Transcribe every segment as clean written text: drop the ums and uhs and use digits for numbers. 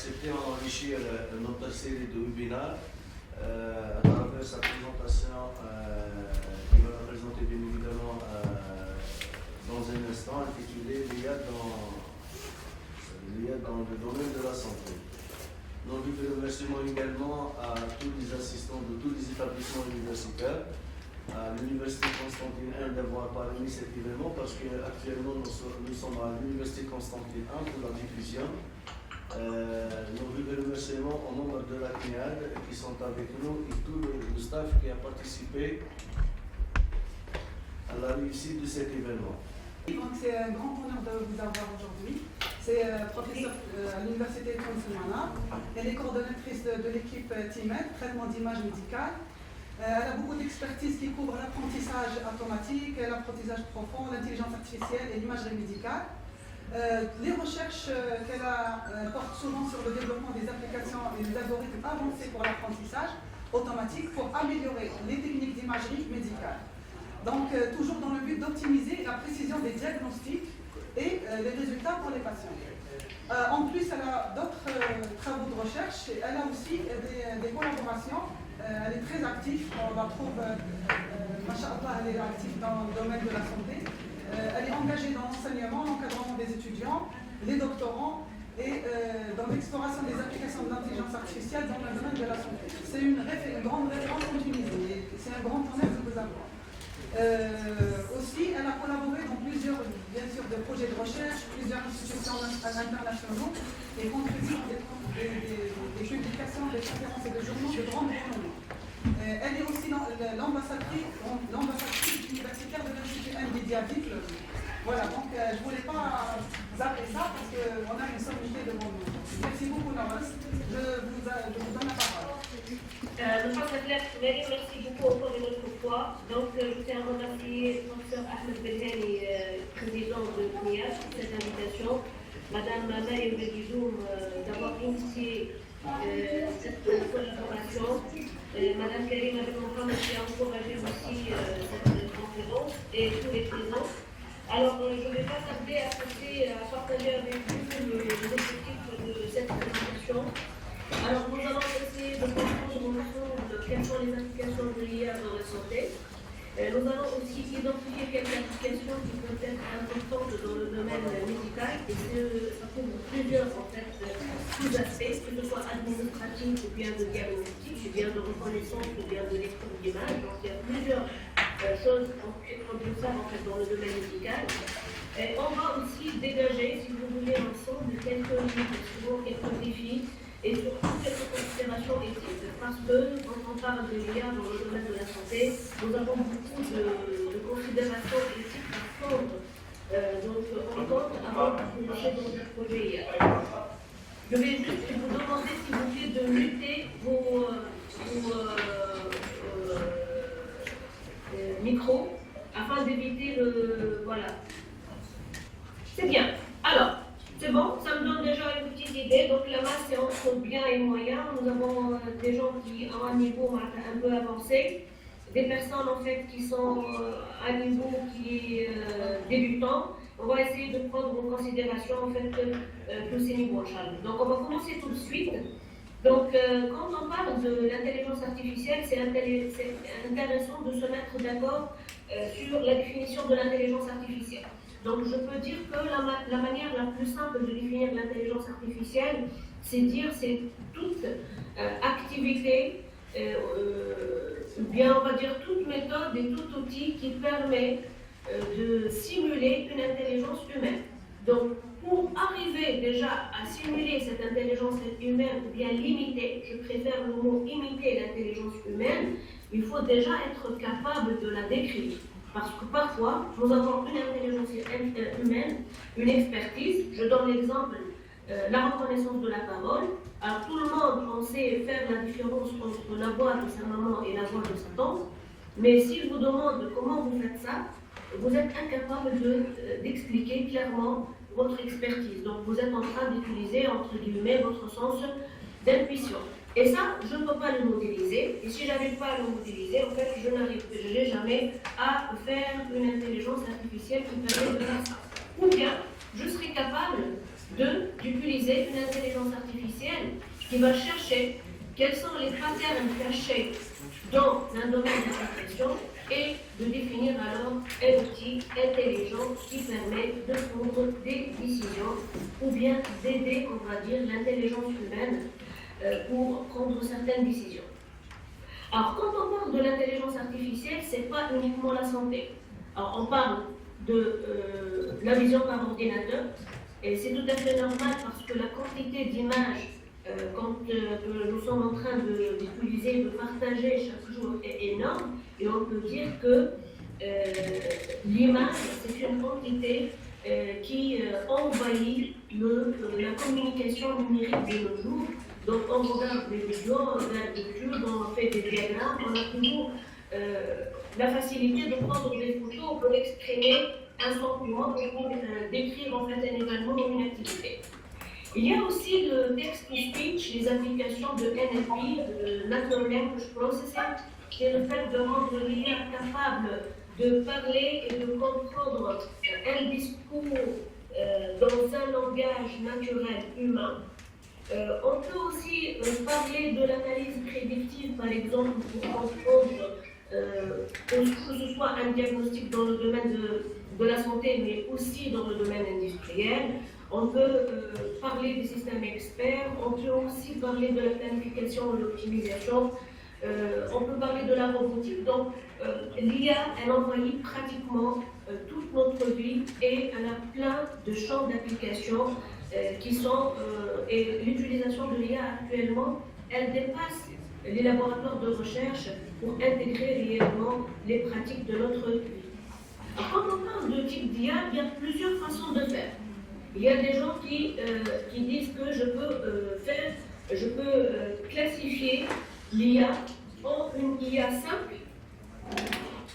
accepté d'enrichir notre série de webinaires à travers sa présentation qui va la présenter bien évidemment dans un instant, intitulée l'IA dans le domaine de la santé. Nous lui remercions également à tous les assistants de tous les établissements universitaires, à l'Université Constantine I d'avoir parmi cet événement parce qu'actuellement nous sommes à l'Université Constantine I pour la diffusion. Nous lui remercions au nombre de la CNIAD qui sont avec nous et tout le staff qui a participé à la réussite de cet événement. Donc c'est un grand honneur de vous avoir aujourd'hui. C'est professeur à l'Université de Constantine. Elle est coordonnatrice de l'équipe TIMED, traitement d'image médicale. Elle a beaucoup d'expertise qui couvre l'apprentissage automatique, l'apprentissage profond, l'intelligence artificielle et l'imagerie médicale. Les recherches qu'elle portent souvent sur le développement des applications et des algorithmes avancés pour l'apprentissage automatique pour améliorer les techniques d'imagerie médicale. Donc, toujours dans le but d'optimiser la précision des diagnostics et les résultats pour les patients. En plus, elle a d'autres travaux de recherche. Elle a aussi des collaborations. Elle est très active. On la trouve, Masha'Allah, elle est active dans le domaine de la santé. Elle est engagée dans l'enseignement, l'encadrement des étudiants, les doctorants et dans l'exploration des applications de l'intelligence artificielle dans le domaine de la santé. C'est une grande référence en Tunisie et c'est un grand honneur de vous avoir. Aussi, elle a collaboré dans plusieurs, bien sûr, de projets de recherche, plusieurs institutions internationaux et contribué des publications, des conférences et des journaux de grande renommée. Elle est aussi l'ambassadrice universitaire de l'Institut NVIDIA Deep Learning. Voilà, donc je ne voulais pas zapper ça parce qu'on a une sommité devant nous. Merci beaucoup, Norris. Je vous donne la parole. Merci beaucoup encore une autre fois. Donc, je tiens à remercier le professeur Ahmed Belhani, président de CNIAD, pour cette invitation. Madame Maïm Belgidoum d'avoir initié cette collaboration. Madame Karima Mohamed qui a encouragé aussi cette conférence et tous les présents. Alors, je ne vais pas tarder à partager avec vous les objectifs de cette présentation. Alors, nous allons essayer de comprendre ensemble quelles sont les applications de l'IA dans la santé. Nous allons aussi identifier quelques applications qui peuvent être importantes dans le domaine médical et ça couvre plusieurs sous-aspects, que ce soit administratif ou bien de diagnostic, ou bien de reconnaissance ou bien de lecture d'image. Donc il y a plusieurs choses qu'on observe en fait dans le domaine médical. Et on va aussi dégager, si vous voulez, ensemble quelques lignes, quelques défis et surtout quelques considérations éthiques, parce que quand on parle de l'IA dans le domaine de la santé, nous avons beaucoup de considérations éthiques à prendre en compte avant de se lancer dans le projet IA. Je vais juste vous demander, s'il vous plaît, de muter vos micros afin d'éviter le... Voilà. C'est bien. Alors, c'est bon, ça me donne déjà une petite idée. Donc la masse c'est entre bien et moyen. Nous avons des gens qui ont un niveau un peu avancé, des personnes en fait qui sont à un niveau qui est débutant. On va essayer de prendre en considération en fait tous ces niveaux. Donc on va commencer tout de suite. Donc quand on parle de l'intelligence artificielle, c'est intéressant de se mettre d'accord sur la définition de l'intelligence artificielle. Donc je peux dire que la manière la plus simple de définir l'intelligence artificielle, c'est dire c'est toute activité, ou bien on va dire toute méthode et tout outil qui permet de simuler une intelligence humaine. Donc pour arriver déjà à simuler cette intelligence humaine ou bien l'imiter, je préfère le mot imiter l'intelligence humaine, il faut déjà être capable de la décrire. Parce que parfois, nous avons une intelligence humaine, une expertise. Je donne l'exemple, la reconnaissance de la parole. Alors tout le monde, on sait faire la différence entre la voix de sa maman et la voix de sa tante. Mais s'il vous demande comment vous faites ça, vous êtes incapable d'expliquer clairement votre expertise. Donc vous êtes en train d'utiliser, entre guillemets, votre sens d'intuition. Et ça, je ne peux pas le modéliser. Et si je n'arrive pas à le modéliser, en fait, je n'arriverai jamais à faire une intelligence artificielle qui permet de faire ça. Ou bien, je serai capable d'utiliser utiliser une intelligence artificielle qui va chercher quels sont les patterns cachés dans un domaine d'application et de définir alors un outil intelligent qui permet de prendre des décisions ou bien d'aider, on va dire, l'intelligence humaine pour prendre certaines décisions. Alors, quand on parle de l'intelligence artificielle, ce n'est pas uniquement la santé. Alors, on parle de la vision par ordinateur, et c'est tout à fait normal parce que la quantité d'images quand nous sommes en train d'utiliser, de partager chaque jour est énorme, et on peut dire que l'image, c'est une quantité qui envahit la communication numérique de nos jours. Donc on regarde des vidéos, on regarde des tubes, on fait des diagrammes, on a toujours la facilité de prendre des photos pour exprimer un sentiment, pour décrire en fait un événement ou une activité. Il y a aussi le text-to-speech, les applications de NLP, de Natural Language Processing, qui est le fait de rendre l'IA capable de parler et de comprendre un discours dans un langage naturel humain. On peut aussi parler de l'analyse prédictive, par exemple, pour comprendre que ce soit un diagnostic dans le domaine de la santé, mais aussi dans le domaine industriel. On peut parler des systèmes experts, on peut aussi parler de la planification et de l'optimisation, on peut parler de la robotique. Donc, l'IA, elle envahit pratiquement toute notre vie et elle a plein de champs d'application qui sont, et l'utilisation de l'IA actuellement, elle dépasse les laboratoires de recherche pour intégrer réellement les pratiques de notre vie. Alors, quand on parle de type d'IA, il y a plusieurs façons de faire. Il y a des gens qui disent que je peux classifier l'IA en une IA simple.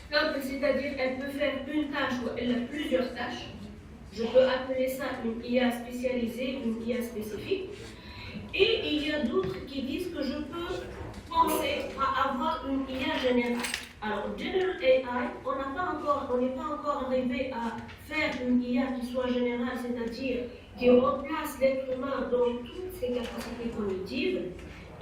Simple, c'est-à-dire qu'elle peut faire une tâche ou elle a plusieurs tâches. Je peux appeler ça une IA spécialisée, une IA spécifique. Et il y a d'autres qui disent que je peux penser à avoir une IA générale. Alors, General AI, on n'est pas encore arrivé à faire une IA qui soit générale, c'est-à-dire qui remplace l'être humain dans toutes ses capacités cognitives.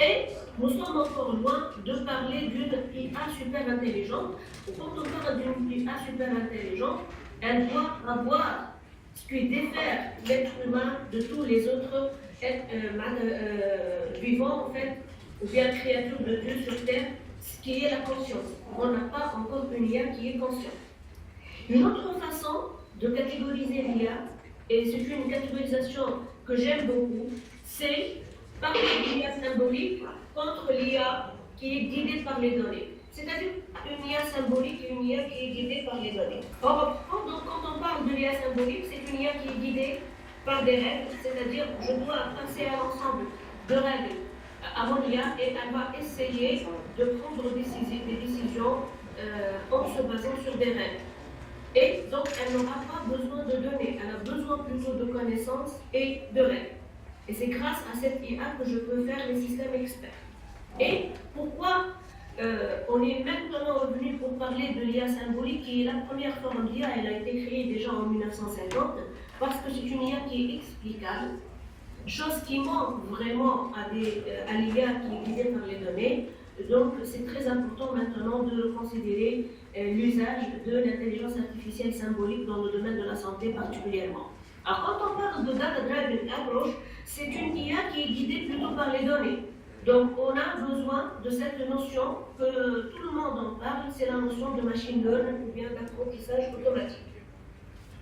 Et nous sommes encore loin de parler d'une IA super intelligente. Quand on parle d'une IA super intelligente, elle doit avoir ce qui diffère l'être humain de tous les autres vivants, en fait, ou bien créatures de Dieu sur Terre, ce qui est la conscience. On n'a pas encore une IA qui est consciente. Une autre façon de catégoriser l'IA, et c'est une catégorisation que j'aime beaucoup, c'est parler de l'IA symbolique contre l'IA qui est guidée par les données. C'est-à-dire une IA symbolique et une IA qui est guidée par les données. Or, quand on parle de l'IA symbolique, c'est une IA qui est guidée par des règles, c'est-à-dire je dois passer à l'ensemble de règles à mon IA et elle va essayer de prendre des décisions en se basant sur des règles. Et donc elle n'aura pas besoin de données, elle a besoin plutôt de connaissances et de règles. Et c'est grâce à cette IA que je peux faire les systèmes experts. Et pourquoi on est maintenant revenu pour parler de l'IA symbolique, qui est la première forme d'IA, elle a été créée déjà en 1950, parce que c'est une IA qui est explicable, chose qui manque vraiment à l'IA qui est guidée par les données. Donc c'est très important maintenant de considérer l'usage de l'intelligence artificielle symbolique dans le domaine de la santé particulièrement. Alors quand on parle de Data Driven Approach, c'est une IA qui est guidée plutôt par les données. Donc on a besoin de cette notion que tout le monde en parle, c'est la notion de machine learning ou bien d'apprentissage automatique.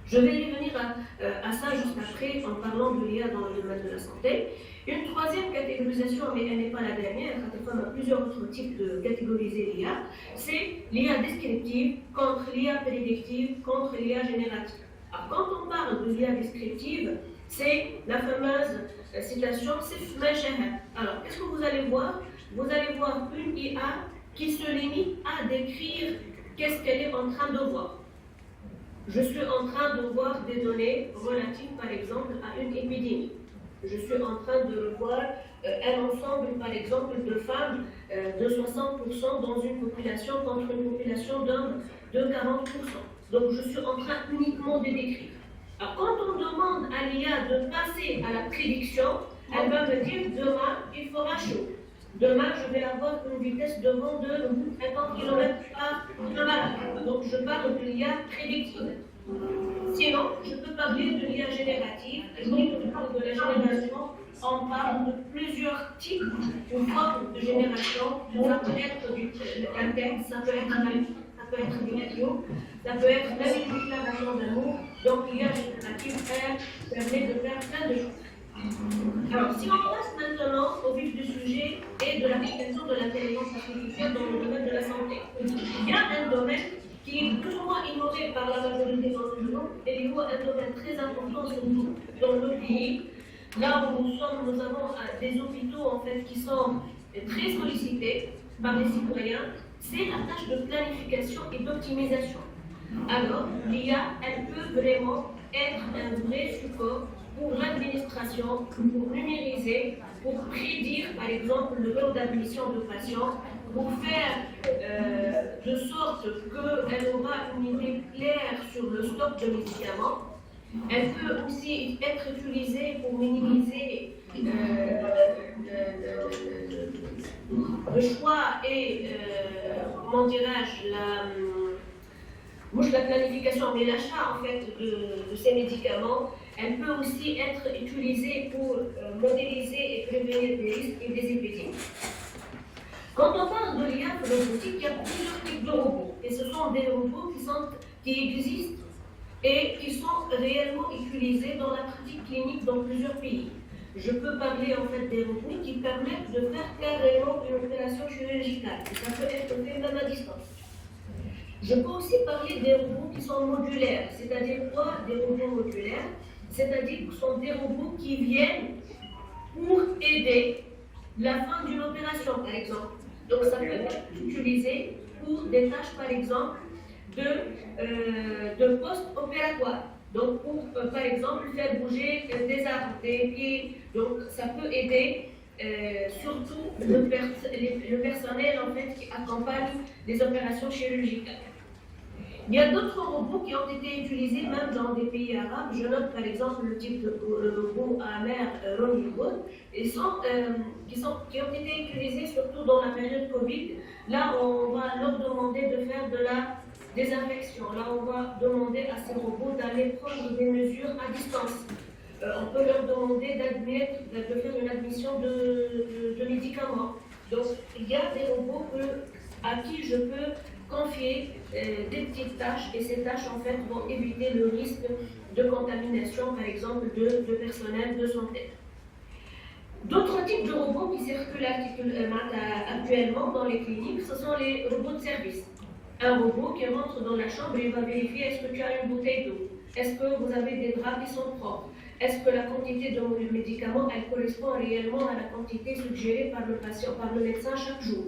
Je vais revenir à ça juste après en parlant de l'IA dans le domaine de la santé. Une troisième catégorisation, mais elle n'est pas la dernière, on a plusieurs autres types de catégoriser l'IA, c'est l'IA descriptive contre l'IA prédictive contre l'IA générative. Alors, quand on parle de l'IA descriptive, c'est la fameuse citation Sif ma shahad. Alors, qu'est-ce que vous allez voir? Vous allez voir une IA qui se limite à décrire qu'est-ce qu'elle est en train de voir. Je suis en train de voir des données relatives, par exemple, à une épidémie. Je suis en train de voir un ensemble, par exemple, de femmes de 60% dans une population contre une population d'hommes de 40%. Donc, je suis en train uniquement de décrire. Alors, quand on demande à l'IA de passer à la prédiction, elle va me dire demain, il fera chaud. Demain, je vais avoir une vitesse de vent de 50 km/h. Donc, je parle de l'IA prédictive. Sinon, je peux parler de l'IA générative. Et quand on parle de la génération, on parle de plusieurs types ou formes de génération. Ça peut être un texte, ça peut être un livre, ça peut être une vidéo, ça peut être la déclaration d'amour. Donc, l'IA générative, elle permet de faire plein de choses. Alors, si on passe maintenant au vif du sujet et de l'application de l'intelligence artificielle dans le domaine de la santé, il y a un domaine qui est plus ou moins ignoré par la majorité d'entre nous, et il y a un domaine très important surtout dans le pays. Là où nous sommes, nous avons des hôpitaux en fait qui sont très sollicités par les citoyens, c'est la tâche de planification et d'optimisation. Alors, l'IA, elle peut vraiment être un vrai support pour l'administration, pour numériser, pour prédire par exemple le taux d'admission de patients, pour faire de sorte qu'elle aura une idée claire sur le stock de médicaments. Elle peut aussi être utilisée pour minimiser le choix et, comment dirais-je, la planification, mais l'achat en fait de ces médicaments. Elle peut aussi être utilisée pour modéliser et prévenir des risques et des épidémies. Quand on parle de l'IA robotique, il y a plusieurs types de robots. Et ce sont des robots qui existent et qui sont réellement utilisés dans la pratique clinique dans plusieurs pays. Je peux parler en fait des robots qui permettent de faire carrément une opération chirurgicale. Et ça peut être fait même à distance. Je peux aussi parler des robots qui sont modulaires. C'est-à-dire quoi? Des robots modulaires, c'est-à-dire que ce sont des robots qui viennent pour aider la fin d'une opération, par exemple. Donc ça peut être utilisé pour des tâches, par exemple, de post-opératoire. Donc pour, par exemple, faire bouger des arbres, des pieds. Donc ça peut aider surtout le personnel en fait, qui accompagne les opérations chirurgicales. Il y a d'autres robots qui ont été utilisés même dans des pays arabes. Je note par exemple le type de robot Amer Ronnie-Wood, qui ont été utilisés surtout dans la période Covid. Là, on va leur demander de faire de la désinfection. Là, on va demander à ces robots d'aller prendre des mesures à distance. On peut leur demander de faire une admission de médicaments. Donc, il y a des robots à qui je peux confier des petites tâches et ces tâches en fait vont éviter le risque de contamination par exemple de personnel de santé. D'autres types de robots qui circulent actuellement dans les cliniques, ce sont les robots de service. Un robot qui rentre dans la chambre et va vérifier est-ce que tu as une bouteille d'eau, est-ce que vous avez des draps qui sont propres, est-ce que la quantité de médicaments elle correspond réellement à la quantité suggérée par le patient, par le médecin chaque jour.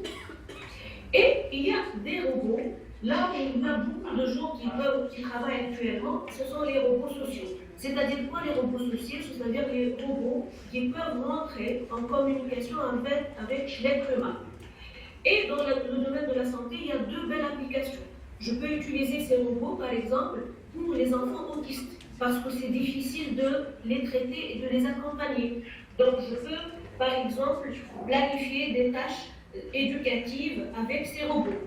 Et il y a des robots, là où il y a beaucoup de gens qui travaillent actuellement, ce sont les robots sociaux. C'est-à-dire quoi les robots sociaux? C'est-à-dire les robots qui peuvent rentrer en communication avec l'être humain. Et dans le domaine de la santé, il y a deux belles applications. Je peux utiliser ces robots, par exemple, pour les enfants autistes, parce que c'est difficile de les traiter et de les accompagner. Donc je peux, par exemple, planifier des tâches éducatives avec ces robots.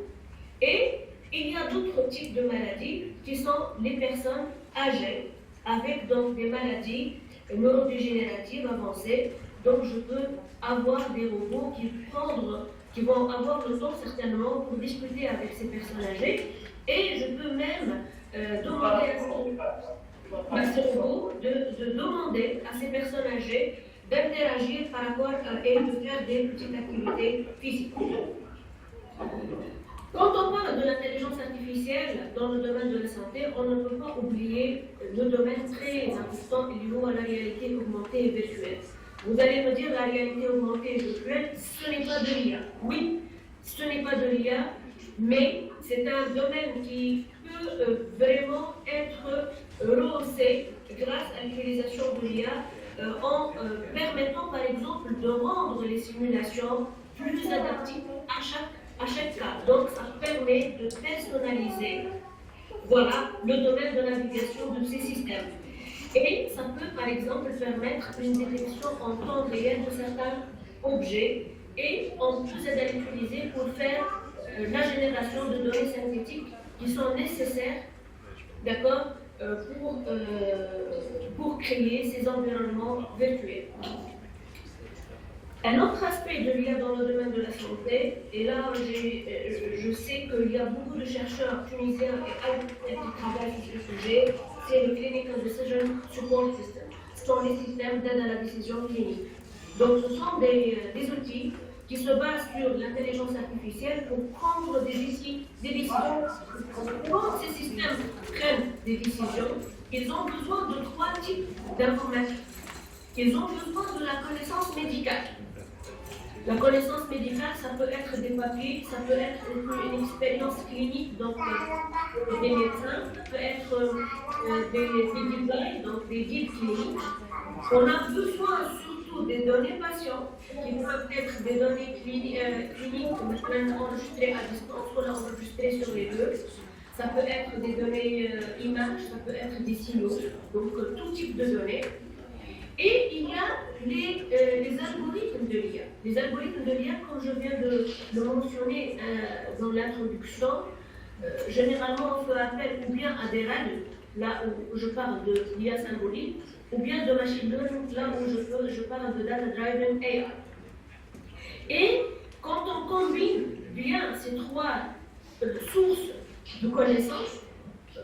Et il y a d'autres types de maladies qui sont les personnes âgées avec donc des maladies neurodégénératives avancées. Donc je peux avoir des robots qui vont avoir le temps certainement pour discuter avec ces personnes âgées et je peux même demander à ces robots de demander à ces personnes âgées d'interagir par rapport et de faire des petites activités physiques. Quand on parle de l'intelligence artificielle dans le domaine de la santé, on ne peut pas oublier le domaine très important lié à la réalité augmentée et virtuelle. Vous allez me dire la réalité augmentée et virtuelle, ce n'est pas de l'IA. Oui, ce n'est pas de l'IA, mais c'est un domaine qui peut vraiment être rehaussé grâce à l'utilisation de l'IA en permettant par exemple de rendre les simulations plus adaptées à chaque cas. Donc ça permet de personnaliser le domaine de navigation de ces systèmes. Et ça peut, par exemple, permettre une détection en temps réel de certains objets. Et on peut à l'utiliser pour faire la génération de données synthétiques qui sont nécessaires, d'accord, pour créer ces environnements virtuels. Un autre aspect de l'IA dans le domaine de la santé, et là je sais qu'il y a beaucoup de chercheurs tunisiens et africains qui travaillent sur ce sujet, c'est le Clinical Decision Support System. Ce sont les systèmes d'aide à la décision clinique. Donc ce sont des outils qui se basent sur l'intelligence artificielle pour prendre des décisions. Quand ces systèmes prennent des décisions, ils ont besoin de 3 types d'informations. Ils ont besoin de la connaissance médicale. La connaissance médicale, ça peut être des papiers, ça peut être une expérience clinique, donc des médecins, ça peut être des designs, donc des guides cliniques. On a besoin surtout des données patients, qui peuvent être des données cliniques enregistrées à distance, qu'on a enregistrées sur les deux. Ça peut être des données images, ça peut être des signaux, donc tout type de données. Et il y a les algorithmes de l'IA. Les algorithmes de l'IA, comme je viens de le mentionner dans l'introduction, généralement on fait appel ou bien à des règles, là où je parle de l'IA symbolique, ou bien de machine learning, là où je parle de data driven AI. Et quand on combine bien ces 3 sources de connaissances,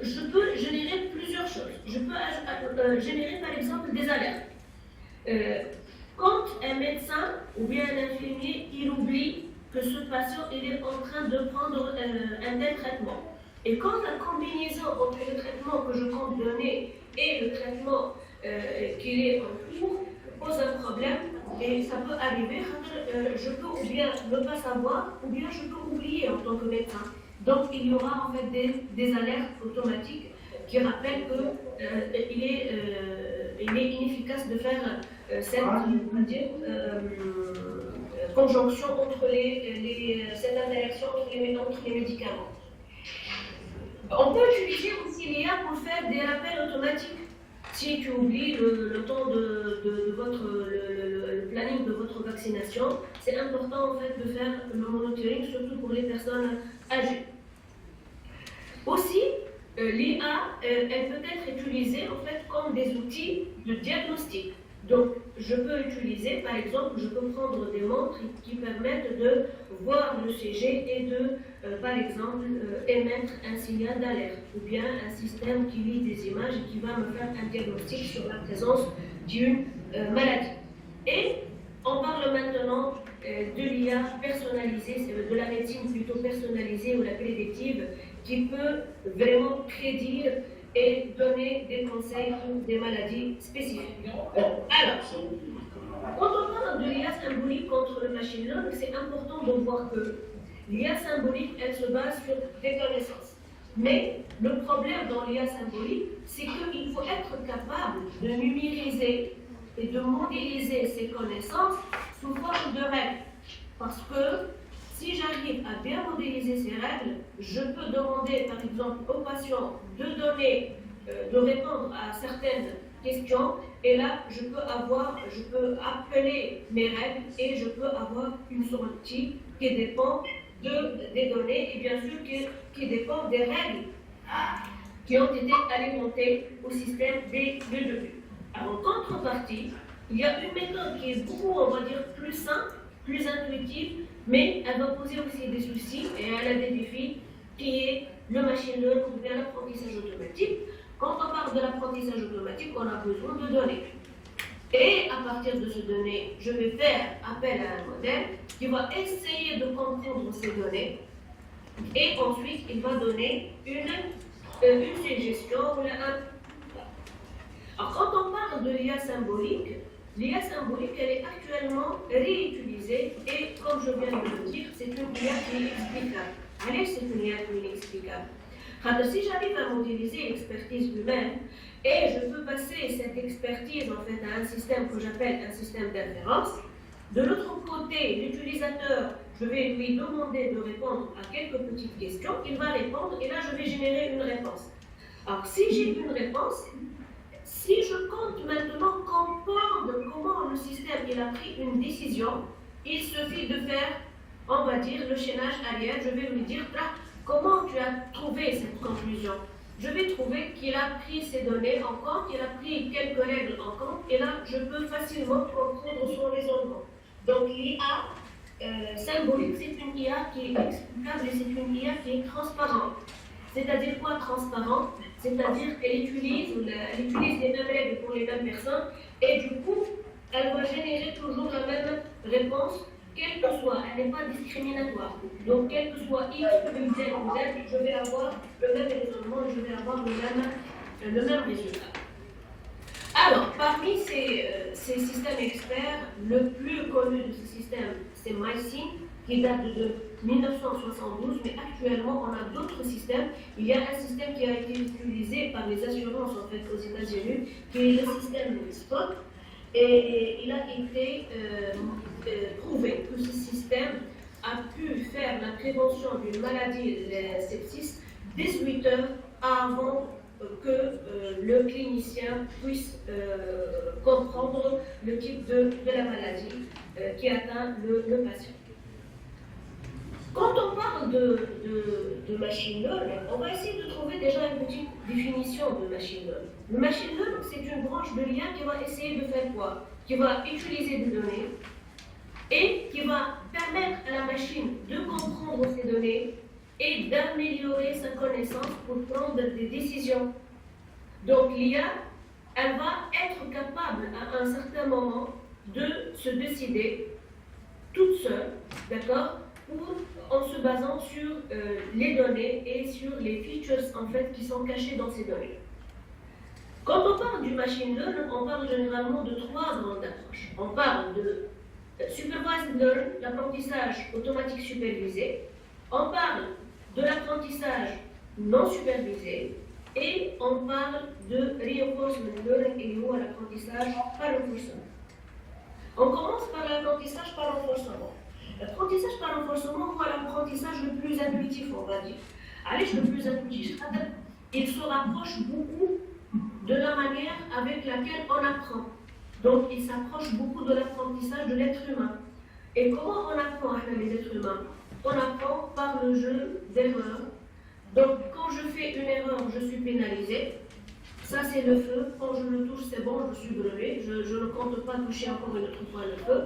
je peux générer plusieurs choses. Je peux générer par exemple des alertes. Quand un médecin ou bien un infirmier, il oublie que ce patient il est en train de prendre un tel traitement. Et quand la combinaison entre le traitement que je compte donner et le traitement qu'il est en cours pose un problème, et ça peut arriver, je peux ou bien ne pas savoir, ou bien je peux oublier en tant que médecin. Donc il y aura en fait des alertes automatiques qui rappellent qu'il est inefficace de faire cette conjonction entre cette interaction entre les médicaments. On peut utiliser aussi l'IA pour faire des rappels automatiques. Si tu oublies le temps de le planning de votre vaccination, c'est important en fait de faire le monitoring, surtout pour les personnes âgées. Aussi, l'IA, elle peut être utilisée en fait comme des outils de diagnostic. Donc, je peux utiliser, par exemple, je peux prendre des montres qui permettent de voir le CG et de, par exemple, émettre un signal d'alerte, ou bien un système qui lit des images et qui va me faire un diagnostic sur la présence d'une maladie. Et on parle maintenant de l'IA personnalisée, de la médecine plutôt personnalisée ou la prédictive, qui peut vraiment prédire et donner des conseils pour des maladies spécifiques. Alors, quand on parle de l'IA symbolique contre le machine learning, c'est important de voir que l'IA symbolique, elle se base sur des connaissances. Mais le problème dans l'IA symbolique, c'est qu'il faut être capable de numériser et de modéliser ces connaissances sous forme de règles. Parce que si j'arrive à bien modéliser ces règles, je peux demander par exemple aux patients de répondre à certaines questions, et là je peux appeler mes règles et je peux avoir une sortie qui dépend des données et bien sûr qui dépend des règles qui ont été alimentées au système dès le début. Alors, en contrepartie, il y a une méthode qui est beaucoup, on va dire, plus simple, plus intuitive, mais elle va poser aussi des soucis et elle a des défis, qui est le machine learning ou bien l'apprentissage automatique. Quand on parle de l'apprentissage automatique, on a besoin de données. Et à partir de ces données, je vais faire appel à un modèle qui va essayer de comprendre ces données et ensuite il va donner une suggestion ou un. Alors, quand on parle de l'IA symbolique, elle est actuellement réutilisée et, comme je viens de le dire, c'est une IA qui est inexplicable. Allez, c'est une IA qui est inexplicable. Alors, si j'arrive à modéliser l'expertise humaine et je peux passer cette expertise en fait à un système que j'appelle un système d'inférence, de l'autre côté, l'utilisateur, je vais lui demander de répondre à quelques petites questions, il va répondre et là je vais générer une réponse. Alors, si j'ai une réponse, Si je compte maintenant comprendre comment le système il a pris une décision, il suffit de faire, on va dire, le chaînage arrière. Je vais lui dire, comment tu as trouvé cette conclusion? Je vais trouver qu'il a pris ces données en compte, il a pris quelques règles en compte, et là, je peux facilement comprendre son raisonnement. Donc, l'IA symbolique, c'est une IA qui est explicable et c'est une IA qui est transparente. C'est-à-dire quoi transparent? C'est-à-dire qu'elle utilise les mêmes règles pour les mêmes personnes, et du coup, elle va générer toujours la même réponse, quelle que soit, elle n'est pas discriminatoire. Donc, quel que soit X, Y, Z, je vais avoir le même raisonnement et je vais avoir le même résultat. Alors, parmi ces systèmes experts, le plus connu de ce système, c'est MySync, qui date de 1972, mais actuellement, on a d'autres systèmes. Il y a un système qui a été utilisé par les assurances en fait, aux États-Unis, qui est le système Spot. Et il a été prouvé que ce système a pu faire la prévention d'une maladie, la sepsis, 18 heures avant que le clinicien puisse comprendre le type de la maladie qui atteint le patient. Quand on parle de machine learning, on va essayer de trouver déjà une petite définition de machine learning. Le machine learning, c'est une branche de l'IA qui va essayer de faire quoi? Qui va utiliser des données et qui va permettre à la machine de comprendre ces données et d'améliorer sa connaissance pour prendre des décisions. Donc l'IA, elle va être capable à un certain moment de se décider toute seule, d'accord, en se basant sur les données et sur les features en fait qui sont cachées dans ces données. Quand on parle du machine learning, on parle généralement de trois grandes approches. On parle de supervised learning, l'apprentissage automatique supervisé. On parle de l'apprentissage non supervisé. Et on parle de reinforcement learning et l'apprentissage par renforcement. On commence par l'apprentissage par renforcement. L'apprentissage par renforcement, ou l'apprentissage le plus intuitif, on va dire. Allez, le plus intuitif, il se rapproche beaucoup de la manière avec laquelle on apprend. Donc, il s'approche beaucoup de l'apprentissage de l'être humain. Et comment on apprend avec les êtres humains? On apprend par le jeu d'erreurs. Donc, quand je fais une erreur, je suis pénalisé. Ça, c'est le feu. Quand je le touche, c'est bon, je suis brûlé. Je ne compte pas toucher encore une autre fois le feu.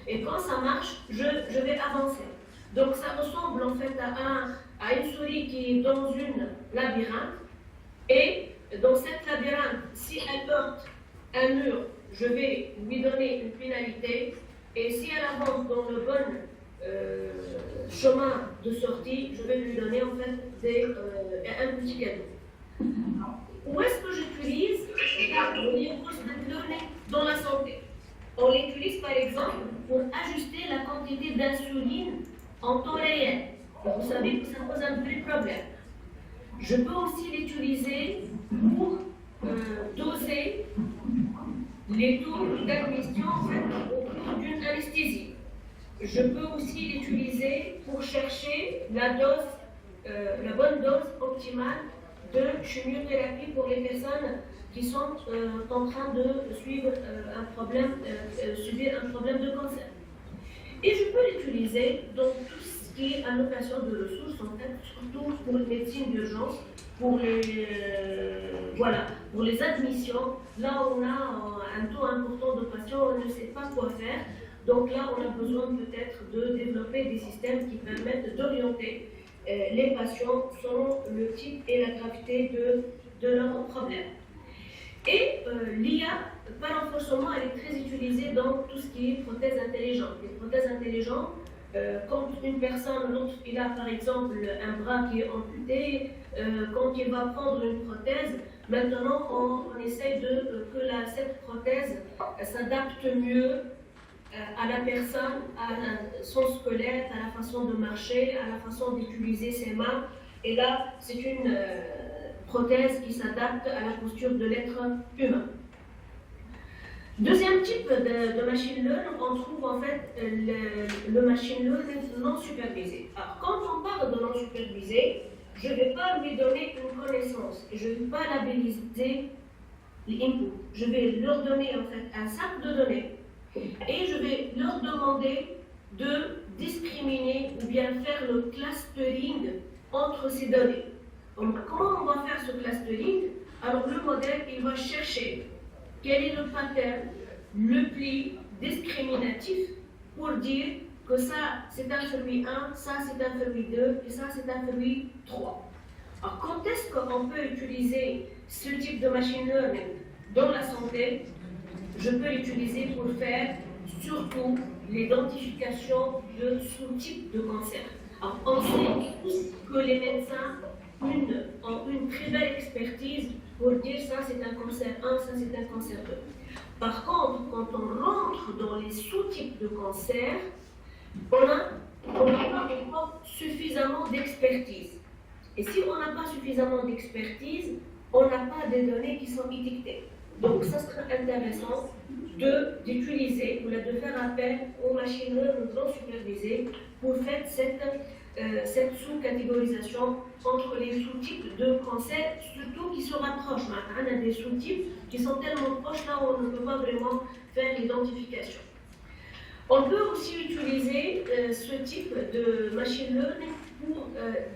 Et quand ça marche, je vais avancer. Donc, ça ressemble en fait à une souris qui est dans une labyrinthe. Et dans cette labyrinthe, si elle heurte un mur, je vais lui donner une pénalité. Et si elle avance dans le bon chemin de sortie, je vais lui donner en fait un petit cadeau. Où est-ce que j'utilise le reinforcement learning dans la santé? On l'utilise par exemple pour ajuster la quantité d'insuline en temps réel. Et vous savez que ça pose un vrai problème. Je peux aussi l'utiliser pour doser les taux d'admission en fait, au cours d'une anesthésie. Je peux aussi l'utiliser pour chercher la bonne dose optimale de chimiothérapie pour les personnes qui sont en train de suivre subir un problème de cancer. Et je peux l'utiliser dans tout ce qui est allocation de ressources, en fait, surtout pour les médecines d'urgence, pour les admissions. Là, on a un taux important de patients, on ne sait pas quoi faire. Donc là, on a besoin peut-être de développer des systèmes qui permettent d'orienter les patients selon le type et la gravité de leur problème. Et l'IA, par renforcement, elle est très utilisée dans tout ce qui est prothèses intelligentes. Les prothèses intelligentes, quand une personne, l'autre, il a par exemple un bras qui est amputé, quand il va prendre une prothèse, maintenant on essaye que cette prothèse s'adapte mieux à la personne, à son squelette, à la façon de marcher, à la façon d'utiliser ses mains. Et là, c'est une prothèse qui s'adapte à la posture de l'être humain. Deuxième type de machine learning, on trouve en fait le machine learning non supervisé. Alors, quand on parle de non supervisé, je ne vais pas lui donner une connaissance, je ne vais pas labelliser l'input. Je vais leur donner en fait un sac de données et je vais leur demander de discriminer ou bien faire le clustering entre ces données. Donc, comment on va faire ce clustering? Alors le modèle, il va chercher quel est le pattern le plus discriminatif pour dire que ça c'est un fruit 1, ça c'est un fruit 2 et ça c'est un fruit 3. Alors quand est-ce qu'on peut utiliser ce type de machine learning dans la santé? Je peux l'utiliser pour faire surtout l'identification de sous-types de cancer. Alors on sait tous que les médecins ont une très belle expertise pour dire ça c'est un cancer 1, ça c'est un cancer 2. Par contre, quand on rentre dans les sous-types de cancer, on n'a pas encore suffisamment d'expertise. Et si on n'a pas suffisamment d'expertise, on n'a pas de données qui sont étiquetées. Donc ça serait intéressant d'utiliser ou de faire appel aux machines learning non supervisées pour faire cette sous-catégorisation entre les sous-types de cancer, surtout qui se rapprochent. On a des sous-types qui sont tellement proches là où on ne peut pas vraiment faire l'identification. On peut aussi utiliser ce type de machine learning pour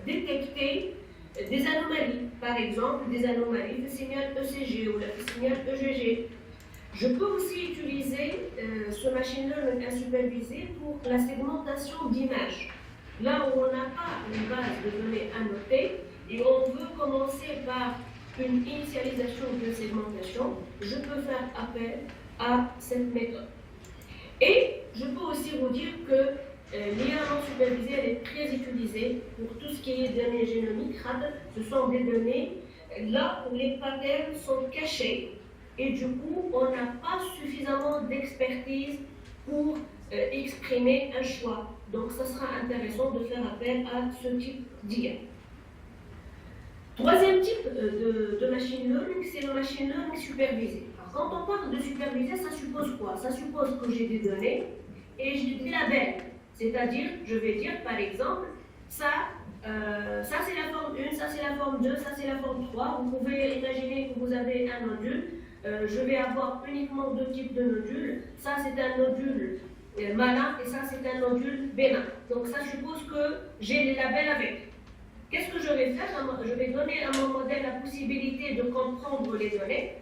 détecter des anomalies, par exemple des anomalies de signal ECG ou de signal EGG. Je peux aussi utiliser ce machine learning supervisé pour la segmentation d'images. Là où on n'a pas une base de données annotée et on veut commencer par une initialisation de segmentation, je peux faire appel à cette méthode. Et je peux aussi vous dire que l'IA non supervisée elle est très utilisée pour tout ce qui est données génomiques. Ce sont des données là où les patterns sont cachés et du coup on n'a pas suffisamment d'expertise pour exprimer un choix. Donc ça sera intéressant de faire appel à ce type d'IA. Troisième type de machine learning, c'est le machine learning supervisé. Alors, quand on parle de supervisé, ça suppose quoi? Ça suppose que j'ai des données et j'ai des labels. C'est-à-dire, je vais dire par exemple, ça c'est la forme 1, ça c'est la forme 2, ça c'est la forme 3. Vous pouvez imaginer que vous avez un nodule. Je vais avoir uniquement deux types de nodules. Ça c'est un nodule malin et ça c'est un nodule bénin. Donc ça suppose que j'ai les labels avec. Qu'est-ce que je vais faire? Je vais donner à mon modèle la possibilité de comprendre les données.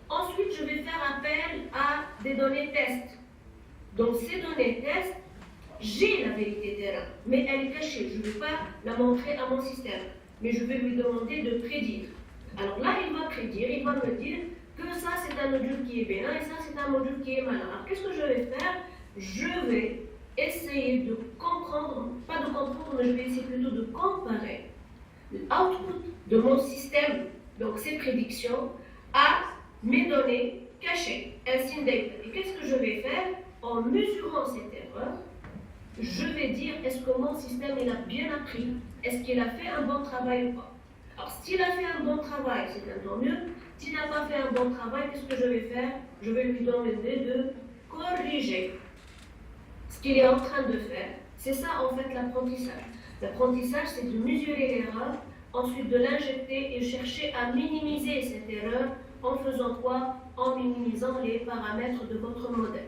Ensuite, je vais faire appel à des données tests. Donc ces données tests, j'ai la vérité terrain, mais elle est cachée. Je ne vais pas la montrer à mon système, mais je vais lui demander de prédire. Alors là, il va prédire, il va me dire que ça c'est un nodule qui est bénin et ça c'est un nodule qui est malin. Alors qu'est-ce que je vais faire? Je vais essayer de comprendre, pas de comprendre, mais je vais essayer plutôt de comparer l'output de mon système, donc ces prédictions, à mes données cachées, ainsi data. Et qu'est-ce que je vais faire? En mesurant cette erreur, je vais dire est-ce que mon système il a bien appris, est-ce qu'il a fait un bon travail ou pas. Alors s'il a fait un bon travail, c'est un tant mieux. S'il n'a pas fait un bon travail, qu'est-ce que je vais faire? Je vais lui demander de corriger ce qu'il est en train de faire. C'est ça en fait l'apprentissage. L'apprentissage, c'est de mesurer l'erreur, ensuite de l'injecter et chercher à minimiser cette erreur en faisant quoi? En minimisant les paramètres de votre modèle.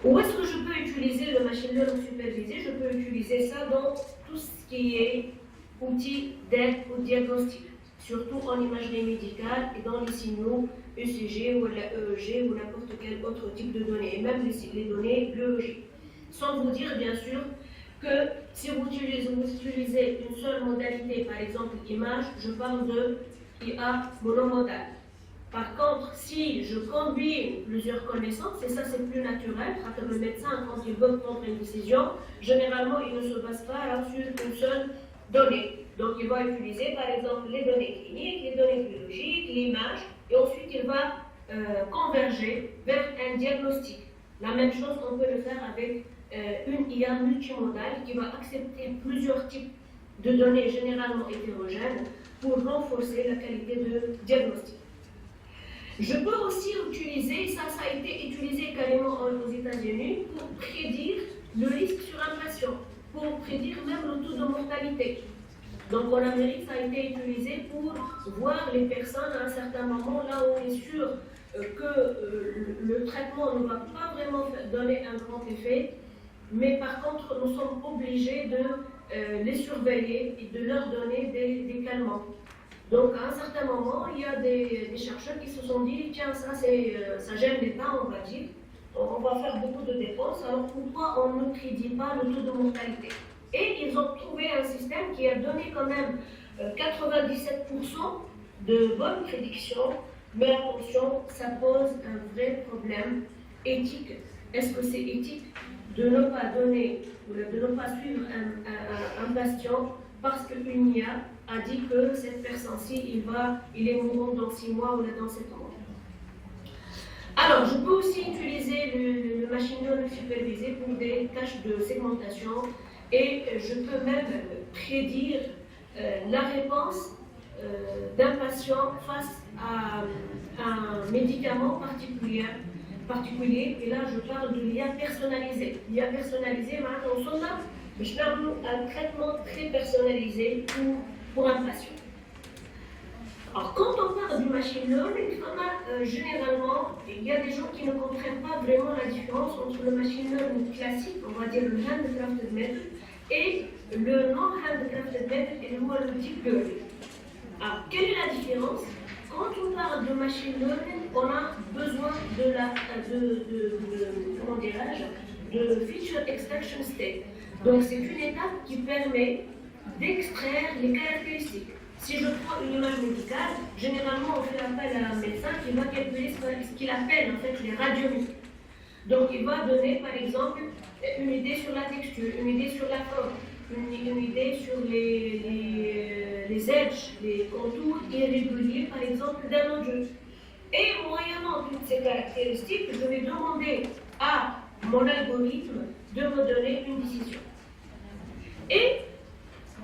Où est-ce que je peux utiliser le machine learning supervisé? Je peux utiliser ça dans tout ce qui est outils d'aide au diagnostic, surtout en imagerie médicale et dans les signaux ECG ou la EEG ou n'importe quel autre type de données, et même les données biologiques. Sans vous dire bien sûr que si vous utilisez une seule modalité, par exemple image, je parle de IA monomodale. Par contre, si je combine plusieurs connaissances, et ça c'est plus naturel, car le médecin, quand il veut prendre une décision, généralement il ne se base pas là, sur une seule donnée. Donc il va utiliser par exemple les données cliniques, les données biologiques, l'image, et ensuite il va converger vers un diagnostic. La même chose, on peut le faire avec une IA multimodale qui va accepter plusieurs types de données généralement hétérogènes pour renforcer la qualité de diagnostic. Je peux aussi utiliser, ça a été utilisé carrément aux États-Unis, pour prédire le risque sur un patient, pour prédire même le taux de mortalité. Donc en Amérique, ça a été utilisé pour voir les personnes à un certain moment, là où on est sûr que le traitement ne va pas vraiment donner un grand effet, mais par contre, nous sommes obligés de les surveiller et de leur donner des calmants. Donc à un certain moment, il y a des chercheurs qui se sont dit, tiens, ça gêne l'État, on va dire, on va faire beaucoup de dépenses, alors pourquoi on ne prédit pas le taux de mortalité? Et ils ont trouvé un système qui a donné quand même 97% de bonnes prédictions, mais attention, ça pose un vrai problème éthique. Est-ce que c'est éthique de ne pas donner, de ne pas suivre un patient parce qu'une IA a dit que cette personne-ci, il est mourant dans 6 mois ou dans 7 mois? Alors, je peux aussi utiliser le machine learning supervisé pour des tâches de segmentation et je peux même prédire la réponse d'un patient face à un médicament particulier. Et là, je parle de l'IA personnalisée. L'IA personnalisée, maintenant, on a un traitement très personnalisé pour un patient. Alors, quand on parle du machine learning, généralement, il y a des gens qui ne comprennent pas vraiment la différence entre le machine learning classique, on va dire le handcrafted method, et le non-handcrafted method et le deep learning. Alors, quelle est la différence? Quand on parle de machine learning, on a besoin de feature extraction step. Donc, c'est une étape qui permet d'extraire les caractéristiques. Si je prends une image médicale, généralement on fait appel à un médecin qui va calculer ce qu'il appelle en fait les radiométriques. Donc il va donner par exemple une idée sur la texture, une idée sur la forme, une idée sur les edges, les contours irréguliers par exemple d'un objet. Et moyennant toutes ces caractéristiques, je vais demander à mon algorithme de me donner une décision. Et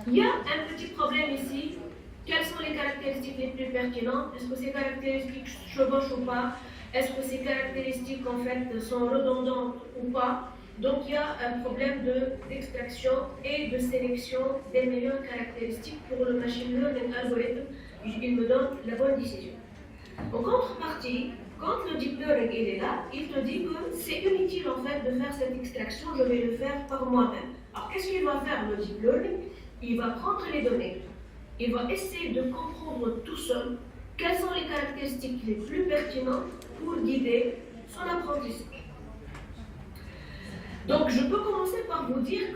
il y a un petit problème ici. Quelles sont les caractéristiques les plus pertinentes? Est-ce que ces caractéristiques chevauchent ou pas? Est-ce que ces caractéristiques en fait sont redondantes ou pas? Donc il y a un problème d'extraction et de sélection des meilleures caractéristiques pour le machine learning algorithme. Il me donne la bonne décision. En contrepartie, quand le deep learning il est là, il te dit que c'est inutile en fait de faire cette extraction, je vais le faire par moi-même. Alors qu'est-ce qu'il va faire le deep learning? Il va prendre les données. Il va essayer de comprendre tout seul quelles sont les caractéristiques les plus pertinentes pour guider son apprentissage. Donc, je peux commencer par vous dire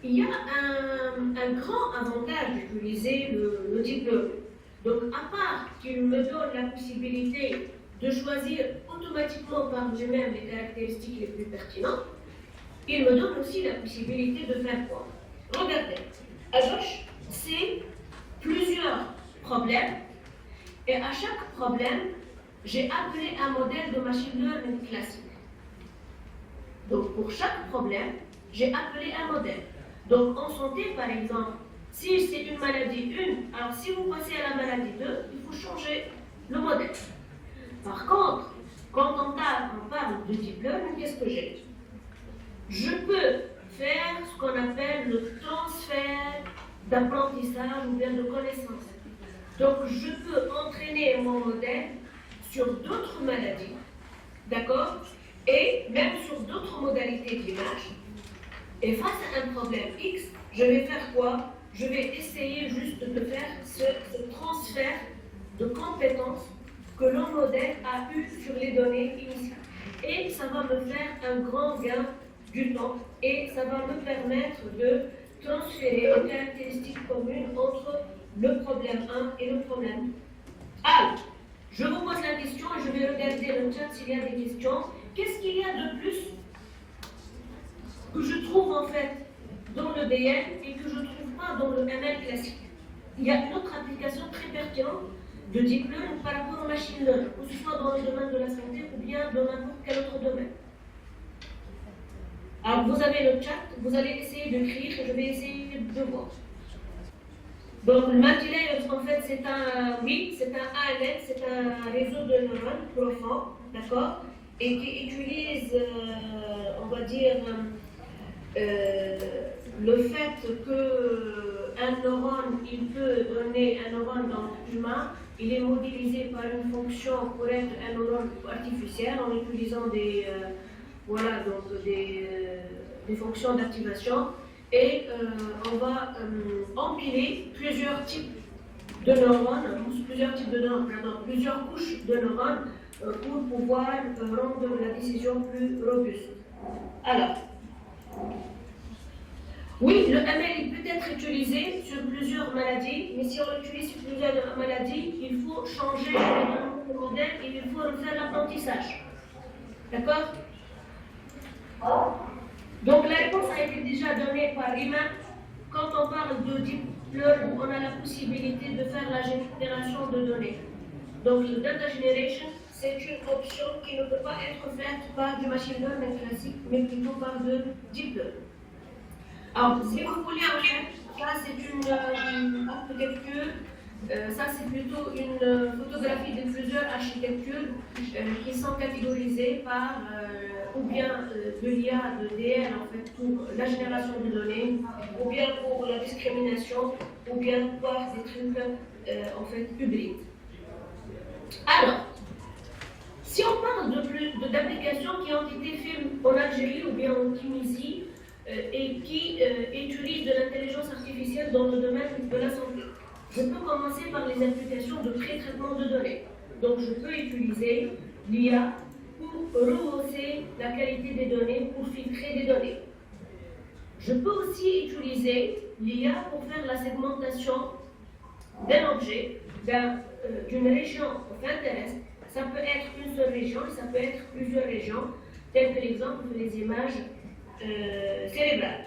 qu'il y a un grand avantage d'utiliser le deep learning. Donc, à part qu'il me donne la possibilité de choisir automatiquement par lui-même les caractéristiques les plus pertinentes, il me donne aussi la possibilité de faire quoi? Regardez, à gauche, c'est plusieurs problèmes, et à chaque problème, j'ai appelé un modèle de machine learning classique. Donc pour chaque problème, j'ai appelé un modèle. Donc en santé, par exemple, si c'est une maladie 1, alors si vous passez à la maladie 2, il faut changer le modèle. Par contre, quand on parle de deep learning, qu'est-ce que j'ai? Je peux faire ce qu'on appelle le transfert d'apprentissage ou bien de connaissances. Donc, je peux entraîner mon modèle sur d'autres maladies, d'accord? Et même sur d'autres modalités d'image. Et face à un problème X, je vais faire quoi? Je vais essayer juste de faire ce transfert de compétences que le modèle a eu sur les données initiales. Et ça va me faire un grand gain du temps et ça va me permettre de transférer les caractéristiques communes entre le problème 1 et le problème 2. Alors, je vous pose la question et je vais regarder le chat s'il y a des questions. Qu'est-ce qu'il y a de plus que je trouve en fait dans le DL et que je ne trouve pas dans le ML classique? Il y a une autre application très pertinente de deep learning par rapport au machine learning, que ce soit dans le domaine de la santé ou bien dans n'importe quel autre domaine. Alors, vous avez le chat, vous allez essayer d'écrire et je vais essayer de voir. Donc, le multilayer, en fait, c'est un ANN, c'est un réseau de neurones profond, d'accord, et qui utilise, on va dire, le fait que un neurone, il peut donner un neurone donc, humain, il est modélisé par une fonction pour être un neurone artificiel en utilisant des, des fonctions d'activation. Et on va empiler plusieurs types de neurones, plusieurs couches de neurones pour pouvoir rendre la décision plus robuste. Alors, oui, le ML peut être utilisé sur plusieurs maladies, mais si on l'utilise sur plusieurs maladies, il faut changer le modèle et il faut refaire l'apprentissage. D'accord? Donc la réponse a été déjà donnée par Iman. Quand on parle de deep learning, on a la possibilité de faire la génération de données. Donc le data generation, c'est une option qui ne peut pas être faite par du machine learning classique, mais plutôt par de deep learning. Alors, si vous voulez, en fait, ça c'est une architecture, ça c'est plutôt une photographie de plusieurs architectures qui sont catégorisées par ou bien de l'IA, de DL en fait, pour la génération de données, ou bien pour la discrimination, ou bien par des trucs en fait hybrides. Alors, si on parle d'applications qui ont été faites en Algérie ou bien en Tunisie et qui utilisent de l'intelligence artificielle dans le domaine de la santé, je peux commencer par les applications de pré-traitement de données. Donc, je peux utiliser l'IA pour rehausser la qualité des données, pour filtrer des données. Je peux aussi utiliser l'IA pour faire la segmentation d'un objet, d'une région d'intérêt. Ça peut être une seule région, ça peut être plusieurs régions, tel que l'exemple des images cérébrales.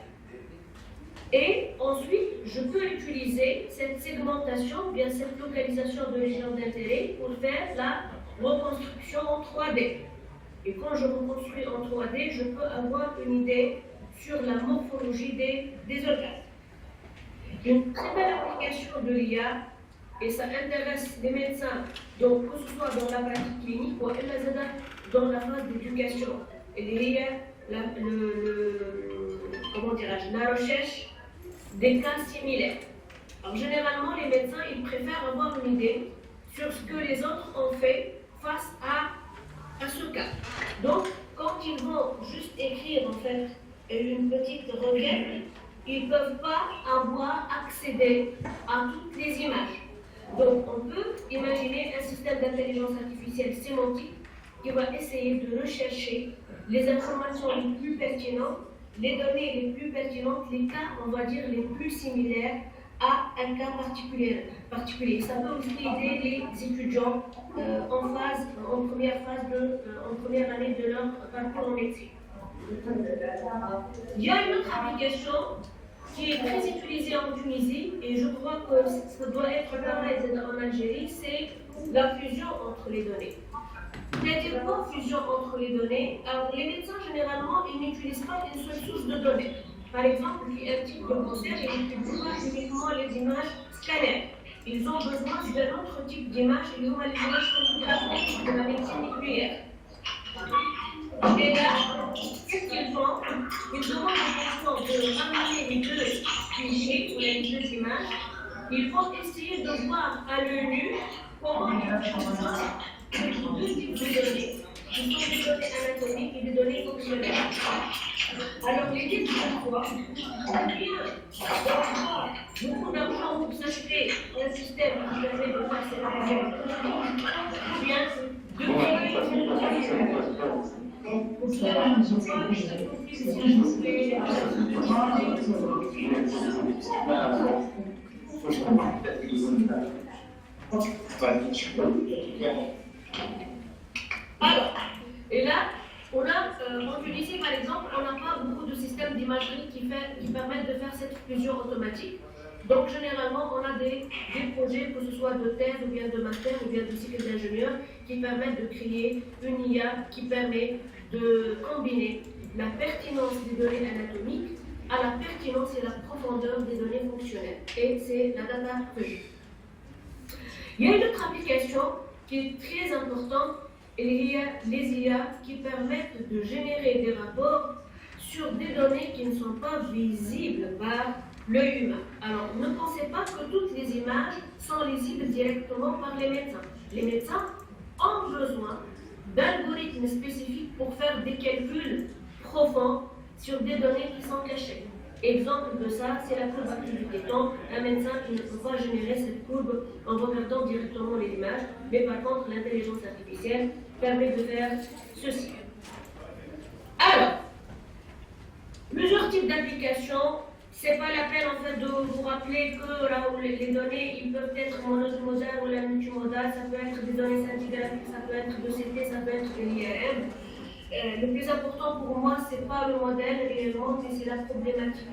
Et ensuite, je peux utiliser cette segmentation, bien cette localisation de région d'intérêt pour faire la reconstruction en 3D. Et quand je reconstruis en 3D, je peux avoir une idée sur la morphologie des organes. Une très belle application de l'IA, et ça intéresse les médecins, donc que ce soit dans la pratique clinique ou dans la phase d'éducation. Et l'IA, la recherche des cas similaires. Alors généralement, les médecins, ils préfèrent avoir une idée sur ce que les autres ont fait face à ce cas. Donc, quand ils vont juste écrire en fait une petite requête, ils ne peuvent pas avoir accédé à toutes les images. Donc, on peut imaginer un système d'intelligence artificielle sémantique qui va essayer de rechercher les informations les plus pertinentes, les données les plus pertinentes, les cas, on va dire, les plus similaires à un cas particulier. Ça peut aussi aider les étudiants en première année de leur parcours en médecine. Il y a une autre application qui est très utilisée en Tunisie et je crois que ça doit être pareil en Algérie, c'est la fusion entre les données. C'est-à-dire quoi, fusion entre les données? Alors, les médecins, généralement, ils n'utilisent pas une seule source de données. Par exemple, un type de cancer, ils n'utilisent pas uniquement les images scanners. Ils ont besoin d'un autre type d'image, et les images photographiques de la médecine nucléaire. Et là, qu'est-ce qu'ils font? Ils demandent aux patients de ramener les deux fichiers ou les deux images. Ils vont essayer de voir à l'œil nu comment ils font deux types de données. Ce sont des données anatomiques et des données fonctionnelles. Alors, l'idée de cette fois, c'est bien d'avoir beaucoup d'argent pour s'acheter un système qui permet de faire cette fusion, ou bien de créer pour cela, je crois que ça conflit Alors, et là, en Tunisie par exemple, on n'a pas beaucoup de systèmes d'imagerie qui permettent de faire cette fusion automatique. Donc généralement, on a des projets, que ce soit de thèse ou bien de master ou bien de cycle d'ingénieur, qui permettent de créer une IA qui permet de combiner la pertinence des données anatomiques à la pertinence et la profondeur des données fonctionnelles. Et c'est la data fusion. Il y a une autre application qui est très importante, et les IA qui permettent de générer des rapports sur des données qui ne sont pas visibles par l'œil humain. Alors, ne pensez pas que toutes les images sont lisibles directement par les médecins. Les médecins ont besoin d'algorithmes spécifiques pour faire des calculs profonds sur des données qui sont cachées. Exemple de ça, c'est la courbe activité. Donc, un médecin qui ne peut pas générer cette courbe en regardant directement les images, mais par contre, l'intelligence artificielle permet de faire ceci. Alors, plusieurs types d'applications. C'est pas la peine en fait de vous rappeler que là où les données ils peuvent être monomodales ou la multimodale, ça peut être des données scintigraphiques, ça peut être de CT, ça peut être de l'IRM. Le plus important pour moi, c'est pas le modèle réellement, mais c'est la problématique.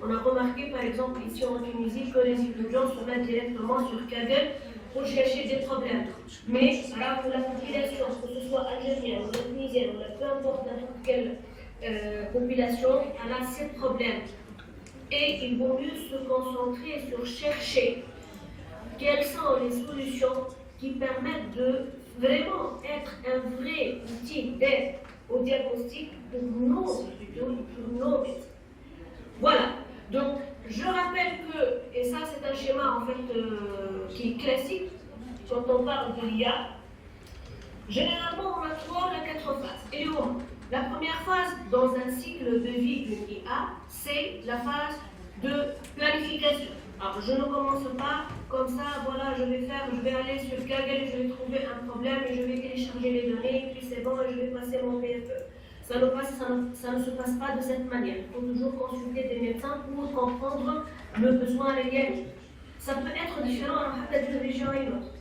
On a remarqué par exemple ici en Tunisie que les étudiants se mettent directement sur Kaggle pour chercher des problèmes. Mais là pour la population, que ce soit algérienne, ou tunisienne, ou peu importe n'importe quelle population, elle a ces problèmes. Et il vaut mieux se concentrer sur chercher quelles sont les solutions qui permettent de vraiment être un vrai outil d'aide au diagnostic pour nos médecins. Voilà. Donc, je rappelle que, et ça c'est un schéma en fait qui est classique quand on parle de l'IA, généralement on a 3 à 4 phases. Et la première phase dans un cycle de vie d'une IA, c'est la phase de planification. Alors, je ne commence pas comme ça, voilà, je vais aller sur Kaggle, je vais trouver un problème et je vais télécharger les données, et puis c'est bon, et je vais passer mon PFE. Ça ne se passe pas de cette manière. Il faut toujours consulter des médecins pour comprendre le besoin réel. Ça peut être différent d'une région à une autre.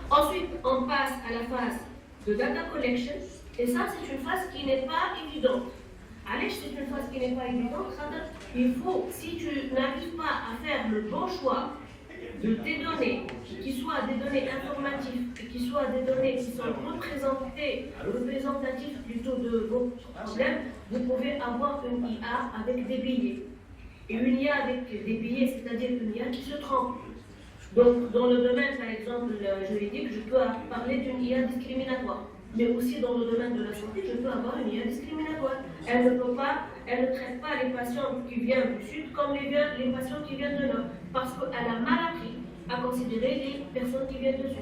Ensuite, on passe à la phase de data collection, et ça, c'est une phase qui n'est pas évidente. Allez, c'est une phase qui n'est pas évidente. Il faut, si tu n'arrives pas à faire le bon choix de tes données, qui soient des données informatives, qui soient des données qui sont représentatives plutôt de vos problèmes, vous pouvez avoir une IA avec des billets. Et une IA avec des billets, c'est-à-dire une IA qui se trompe. Donc, dans le domaine, par exemple, juridique, je peux parler d'une IA discriminatoire. Mais aussi dans le domaine de la santé, je peux avoir une IA discriminatoire. Elle ne traite pas les patients qui viennent du sud comme les patients qui viennent de nord, parce qu'elle a mal appris à considérer les personnes qui viennent du sud.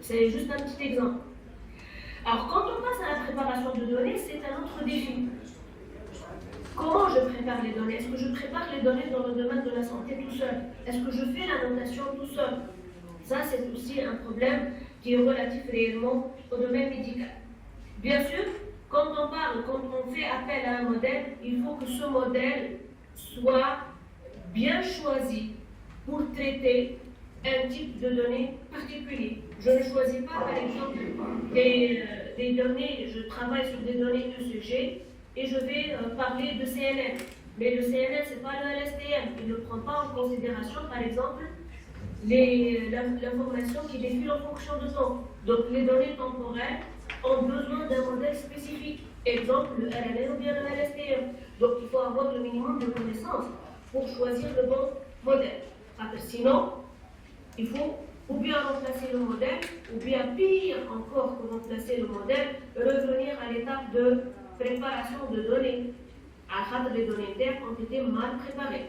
C'est juste un petit exemple. Alors, quand on passe à la préparation de données, c'est un autre défi. Comment je prépare les données? Est-ce que je prépare les données dans le domaine de la santé tout seul? Est-ce que je fais la notation tout seul? Ça, c'est aussi un problème qui est relatif réellement au domaine médical. Bien sûr, quand on fait appel à un modèle, il faut que ce modèle soit bien choisi pour traiter un type de données particulier. Je ne choisis pas, par exemple, des données, je travaille sur des données ECG et je vais parler de CNN. Mais le CNN, ce n'est pas le LSTM. Il ne prend pas en considération, par exemple, l'information qui défile en fonction de temps. Donc les données temporelles ont besoin d'un modèle spécifique. Exemple, le RLN ou bien le LSTM. Donc il faut avoir le minimum de connaissances pour choisir le bon modèle. Sinon, il faut ou bien remplacer le modèle, ou bien pire encore que remplacer le modèle, revenir à l'étape de préparation de données. Les données internes ont été mal préparées.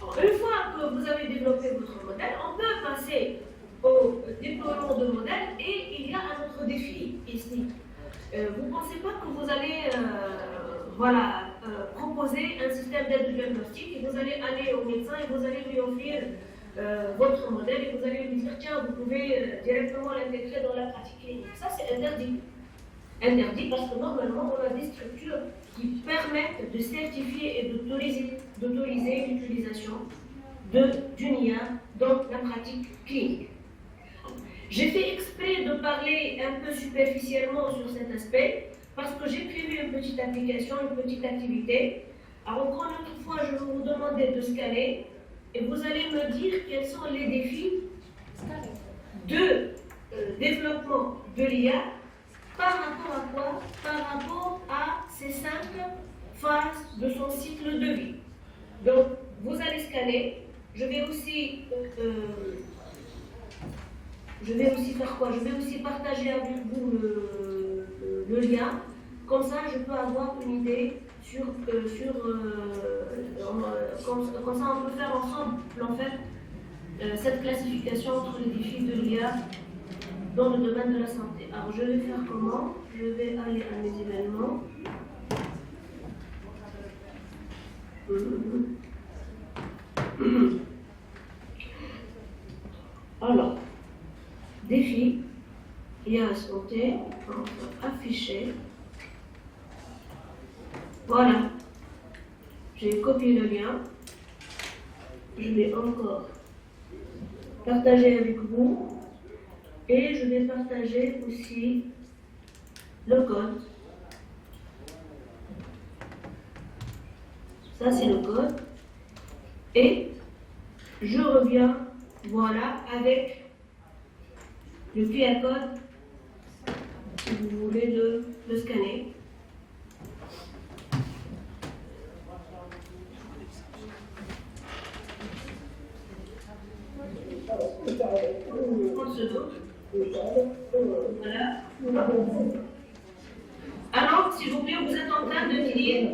Une fois que vous avez développé votre modèle, on peut passer au déploiement de modèles et il y a un autre défi ici. Vous ne pensez pas que vous allez proposer un système d'aide diagnostic et vous allez aller au médecin et vous allez lui offrir votre modèle et vous allez lui dire tiens, vous pouvez directement l'intégrer dans la pratique clinique. Ça, c'est interdit. Interdit parce que normalement, on a des structures qui permettent de certifier et d'autoriser l'utilisation d'une IA dans la pratique clinique. J'ai fait exprès de parler un peu superficiellement sur cet aspect parce que j'ai prévu une petite application, une petite activité. Alors encore une autre fois, je vais vous demander de scanner et vous allez me dire quels sont les défis de développement de l'IA. Par rapport à quoi? Par rapport à ces 5 phases de son cycle de vie. Donc, vous allez scanner. Je vais aussi faire quoi? Je vais aussi partager avec vous le lien. Comme ça, je peux avoir une idée comme ça on peut faire ensemble en fait cette classification entre les défis de l'IA dans le domaine de la santé. Alors je vais faire comment? Je vais aller à mes événements. Alors, défi, IA santé, on va afficher. Voilà, j'ai copié le lien. Je vais encore partager avec vous et je vais partager aussi le code. Ça c'est le code. Et je reviens, voilà, avec le QR code, si vous voulez le scanner. Voilà. Alors, s'il vous plaît, vous êtes en train de lire.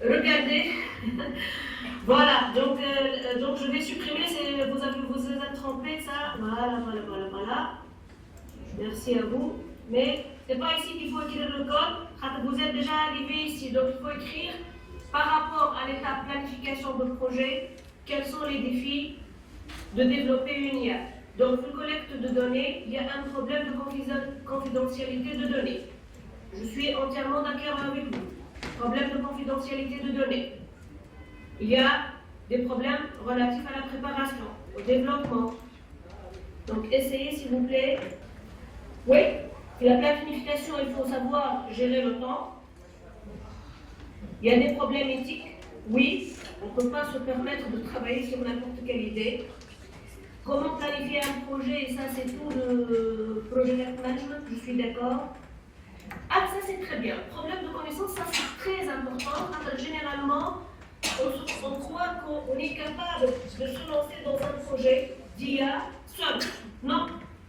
Regardez. Voilà, donc je vais supprimer, vous êtes trompé, ça. Voilà. Merci à vous. Mais c'est pas ici qu'il faut écrire le code. Vous êtes déjà arrivé ici, donc il faut écrire par rapport à l'étape planification de projet, quels sont les défis de développer une IA. Donc, une collecte de données, il y a un problème de confidentialité de données. Je suis entièrement d'accord avec vous. Problème de confidentialité de données. Il y a des problèmes relatifs à la préparation, au développement. Donc, essayez, s'il vous plaît. Oui, la planification, il faut savoir gérer le temps. Il y a des problèmes éthiques. Oui, on ne peut pas se permettre de travailler sur n'importe quelle idée. Comment planifier un projet, et ça c'est tout le project management, je suis d'accord. Ah, ça c'est très bien. Problème de connaissance, ça c'est très important. Généralement, on croit qu'on est capable de se lancer dans un projet d'IA seul. Non,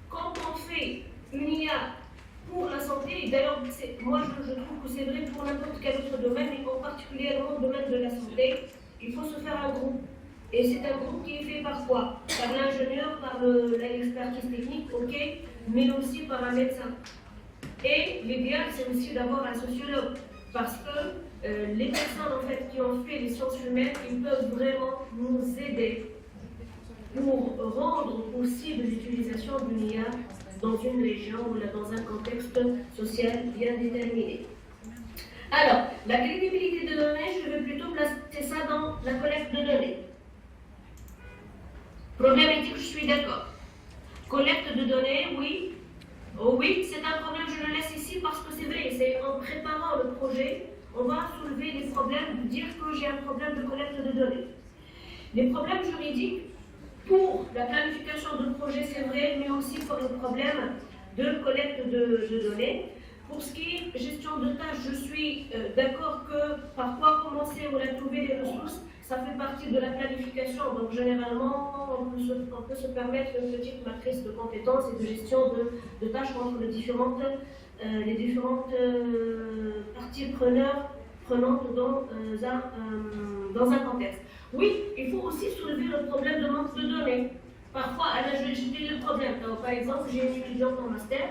quand on fait une IA pour la santé, et d'ailleurs, moi je trouve que c'est vrai pour n'importe quel autre domaine, mais en particulier dans le domaine de la santé, il faut se faire un groupe. Et c'est un groupe qui est fait par quoi? Par l'ingénieur, par l'expertise technique, ok, mais aussi par un médecin. Et l'idéal, c'est aussi d'avoir un sociologue, parce que les personnes en fait, qui ont fait les sciences humaines, ils peuvent vraiment nous aider pour rendre possible l'utilisation d'une IA dans une région ou dans un contexte social bien déterminé. Alors, la crédibilité de données, je vais plutôt placer ça dans la collecte de données. Problème éthique, je suis d'accord. Collecte de données, oui. Oh oui, c'est un problème, je le laisse ici parce que c'est vrai, c'est en préparant le projet, on va soulever les problèmes, dire que j'ai un problème de collecte de données. Les problèmes juridiques, pour la planification de projet, c'est vrai, mais aussi pour le problème de collecte de données. Pour ce qui est gestion de tâches, je suis d'accord que parfois commencer ou trouver les ressources, ça fait partie de la planification. Donc généralement, on peut se permettre une petite matrice de compétences et de gestion de tâches entre les différentes parties prenantes dans un contexte. Oui, il faut aussi soulever le problème de manque de données. Parfois, je vais dire le problème. Alors, par exemple, j'ai une étudiante en master.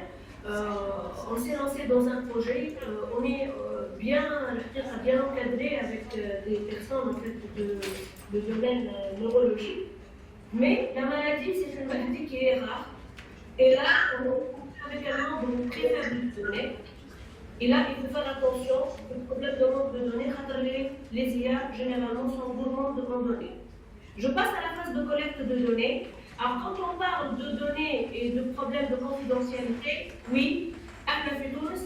On s'est lancé dans un projet, on est bien encadré avec des personnes en fait, de domaine neurologique, mais la maladie, c'est une maladie qui est rare. Et là, on est avec un nombre très faible de données. Et là, il faut faire attention au problème de manque de données, car les IA, généralement, sont gourmandes en données. Je passe à la phase de collecte de données. Alors, quand on parle de données et de problèmes de confidentialité, oui,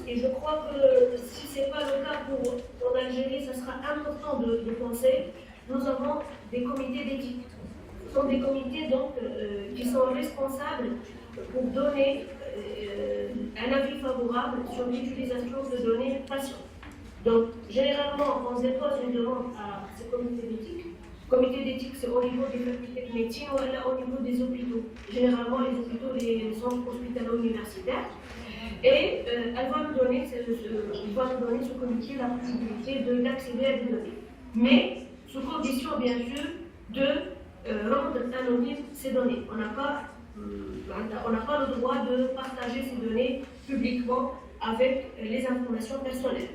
et je crois que si ce n'est pas le cas pour Algérie, ça sera important de penser, nous avons des comités d'éthique. Ce sont des comités donc, qui sont responsables pour donner un avis favorable sur l'utilisation de données patients. Donc, généralement, on dépose une demande à ces comités d'éthique. Le comité d'éthique, c'est au niveau des facultés de médecine ou au niveau des hôpitaux. Généralement, les hôpitaux, les centres hospitalo-universitaires. Et elle va nous donner, il doit nous donner ce comité la possibilité d'accéder à des données. Mais sous condition, bien sûr, de rendre anonymes ces données. On n'a pas le droit de partager ces données publiquement avec les informations personnelles.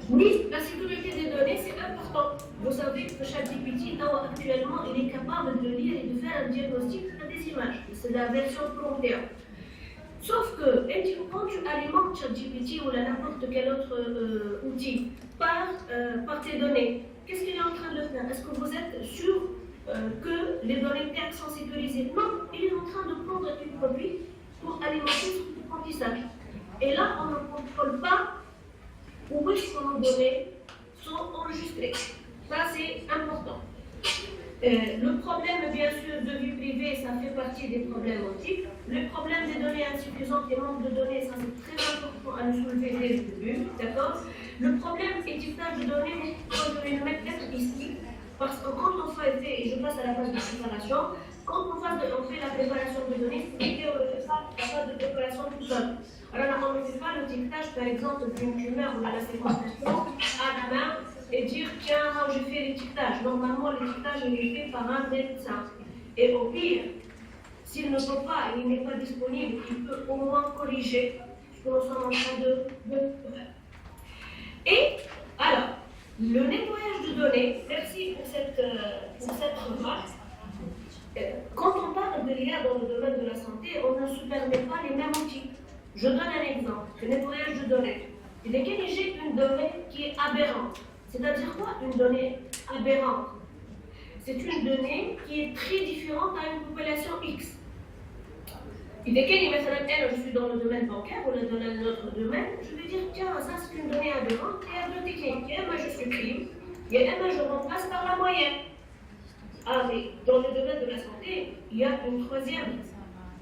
Oui, la sécurité des données, c'est important. Vous savez que ChatGPT, actuellement, il est capable de lire et de faire un diagnostic à des images. C'est la version Pro 1. Sauf que quand tu alimentes ChatGPT ou n'importe quel autre outil par tes données, qu'est-ce qu'il est en train de faire? Est-ce que vous êtes sûr que les données TEC sont sécurisées? Non, il est en train de prendre du produit pour alimenter son apprentissage. Et là, on ne contrôle pas où est-ce que nos données sont enregistrées. Ça, c'est important. Le problème, bien sûr, de vie privée, ça fait partie des problèmes aussi. Le problème des données insuffisantes et manque de données, ça c'est très important à nous soulever dès le début, d'accord? Le problème étiquetage de données, je vais le mettre ici, parce que quand on fait, et je passe à la phase de préparation, quand on fait la préparation de données, on ne fait pas la phase de préparation tout seul. Alors on ne fait pas l'étiquetage, par exemple, d'une tumeur ou de la séquencement à la main et dire, tiens, j'ai fait l'étiquetage. Normalement, l'étiquetage est fait par un médecin. Et au pire, s'il ne peut pas, il n'est pas disponible, il peut au moins corriger ce que nous sommes en train de faire. Et alors, le nettoyage de données, merci pour cette remarque. Quand on parle de l'IA dans le domaine de la santé, on ne se permet pas les mêmes outils. Je donne un exemple, le nettoyage de données. Il est que j'ai une donnée qui est aberrante. C'est-à-dire quoi, une donnée aberrante? C'est une donnée qui est très différente à une population X. Il est que je suis dans le domaine bancaire ou dans un autre domaine, je vais dire, tiens, ça c'est une donnée aberrante, il y a deux techniques. Il y a un, je supprime, il y a un, je remplace par la moyenne. Ah, mais dans le domaine de la santé, il y a une troisième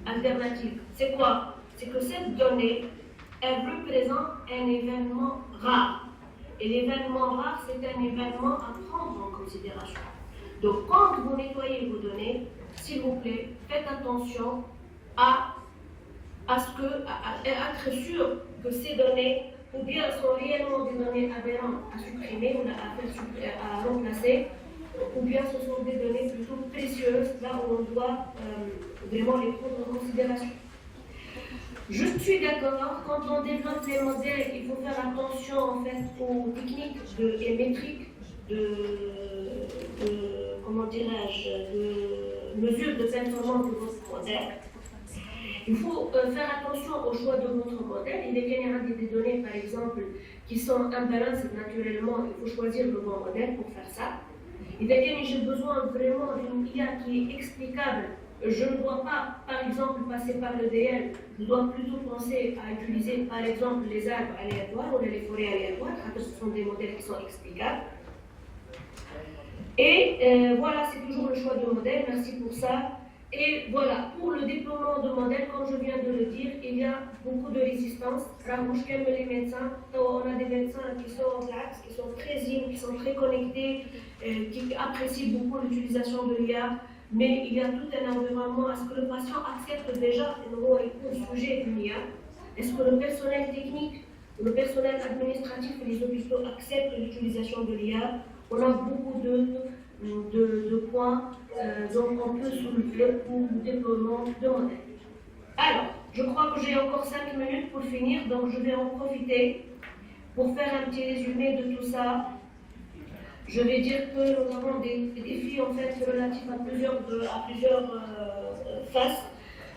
alternative. C'est quoi? C'est que cette donnée, elle représente un événement rare. Et l'événement rare, c'est un événement à prendre en considération. Donc, quand vous nettoyez vos données, s'il vous plaît, faites attention à être sûr que ces données, ou bien sont réellement des données aberrantes à supprimer ou à remplacer, ou bien ce sont des données plutôt précieuses, là où on doit vraiment les prendre en considération. Je suis d'accord, quand on développe les modèles, il faut faire attention en fait aux techniques et métriques comment dirais-je, de mesure de performance de votre modèle. Il faut faire attention au choix de votre modèle. Il est général des données, par exemple, qui sont imbalancées naturellement. Il faut choisir le bon modèle pour faire ça. Il est que j'ai besoin vraiment d'une IA qui est explicable. Je ne dois pas, par exemple, passer par le DL. Je dois plutôt penser à utiliser, par exemple, les arbres aléatoires ou les forêts aléatoires, parce que ce sont des modèles qui sont explicables. Et voilà, c'est toujours le choix de modèle. Merci pour ça. Et voilà, pour le déploiement de modèles, comme je viens de le dire, il y a beaucoup de résistance. Les médecins, on a des médecins qui sont en place, qui sont très qui sont très connectés, qui apprécient beaucoup l'utilisation de l'IA, mais il y a tout un environnement. Est-ce que le patient accepte déjà le sujet de l'IA? Est-ce que le personnel technique, le personnel administratif et les hôpitaux acceptent l'utilisation de l'IA? On a beaucoup de points donc on peut soulever pour le déploiement de modèles. Alors, je crois que j'ai encore 5 minutes pour finir, donc je vais en profiter pour faire un petit résumé de tout ça. Je vais dire que nous avons des défis en fait relatifs à plusieurs phases,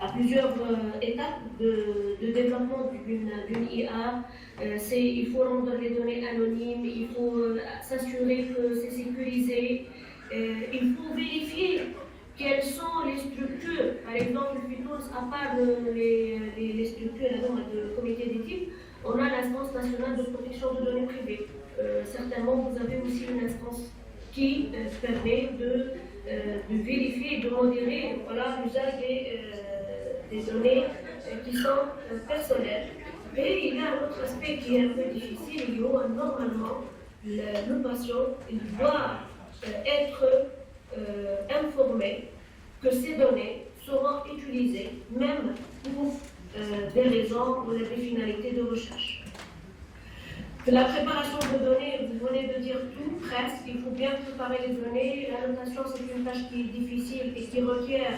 à plusieurs étapes de développement d'une IA. Il faut rendre les données anonymes, il faut s'assurer que c'est sécurisé. Il faut vérifier quelles sont les structures. Par exemple, à part les structures de comité d'éthique, on a l'instance nationale de protection de données privées. Certainement, vous avez aussi une instance qui permet de vérifier et de modérer l'usage des données qui sont personnelles. Et il y a un autre aspect qui est un peu difficile. Normalement, le patient doit être informé que ces données seront utilisées même pour des raisons ou des finalités de recherche. La préparation de données, vous venez de dire tout, presque. Il faut bien préparer les données. La notation, c'est une tâche qui est difficile et qui requiert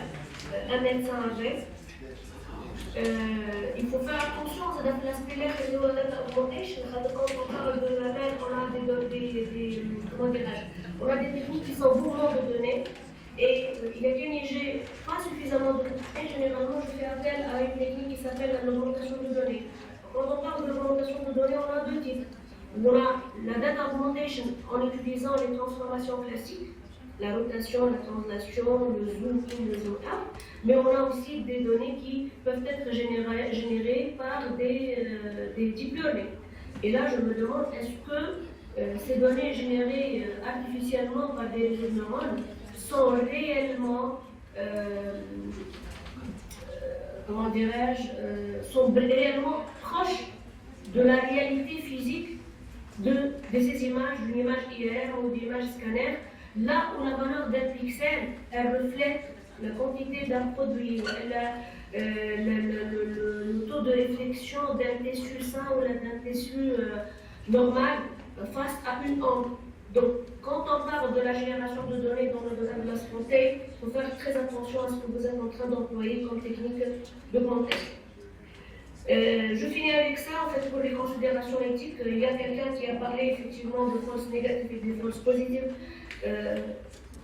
un médecin avec. Il faut faire attention, c'est l'aspect l'air et la data augmentation. Quand on parle de la dette, on a on a des techniques qui sont gourmands de données. Et il est bien j'ai pas suffisamment de données. Généralement, je fais appel à une technique qui s'appelle l'augmentation de données. Quand on parle de l'augmentation de données, on a deux types. On a la data augmentation en utilisant les transformations classiques, la rotation, la translation, le zoom in, le zoom out, mais on a aussi des données qui peuvent être générées par des deep learning. Et là, je me demande, est-ce que ces données générées artificiellement par des réseaux de neurones sont réellement, comment dirais-je, sont réellement proches de la réalité physique de ces images, d'une image IR ou d'une image scanner, là où la valeur d'un pixel, elle reflète la quantité d'un produit, le taux de réflexion d'un tissu sain ou d'un tissu normal face à une onde. Donc, quand on parle de la génération de données dans le domaine de la santé, il faut faire très attention à ce que vous êtes en train d'employer comme technique d'augmentation. Je finis avec ça, en fait, pour les considérations éthiques. Il y a quelqu'un qui a parlé effectivement de fausses négatives et de fausses positives.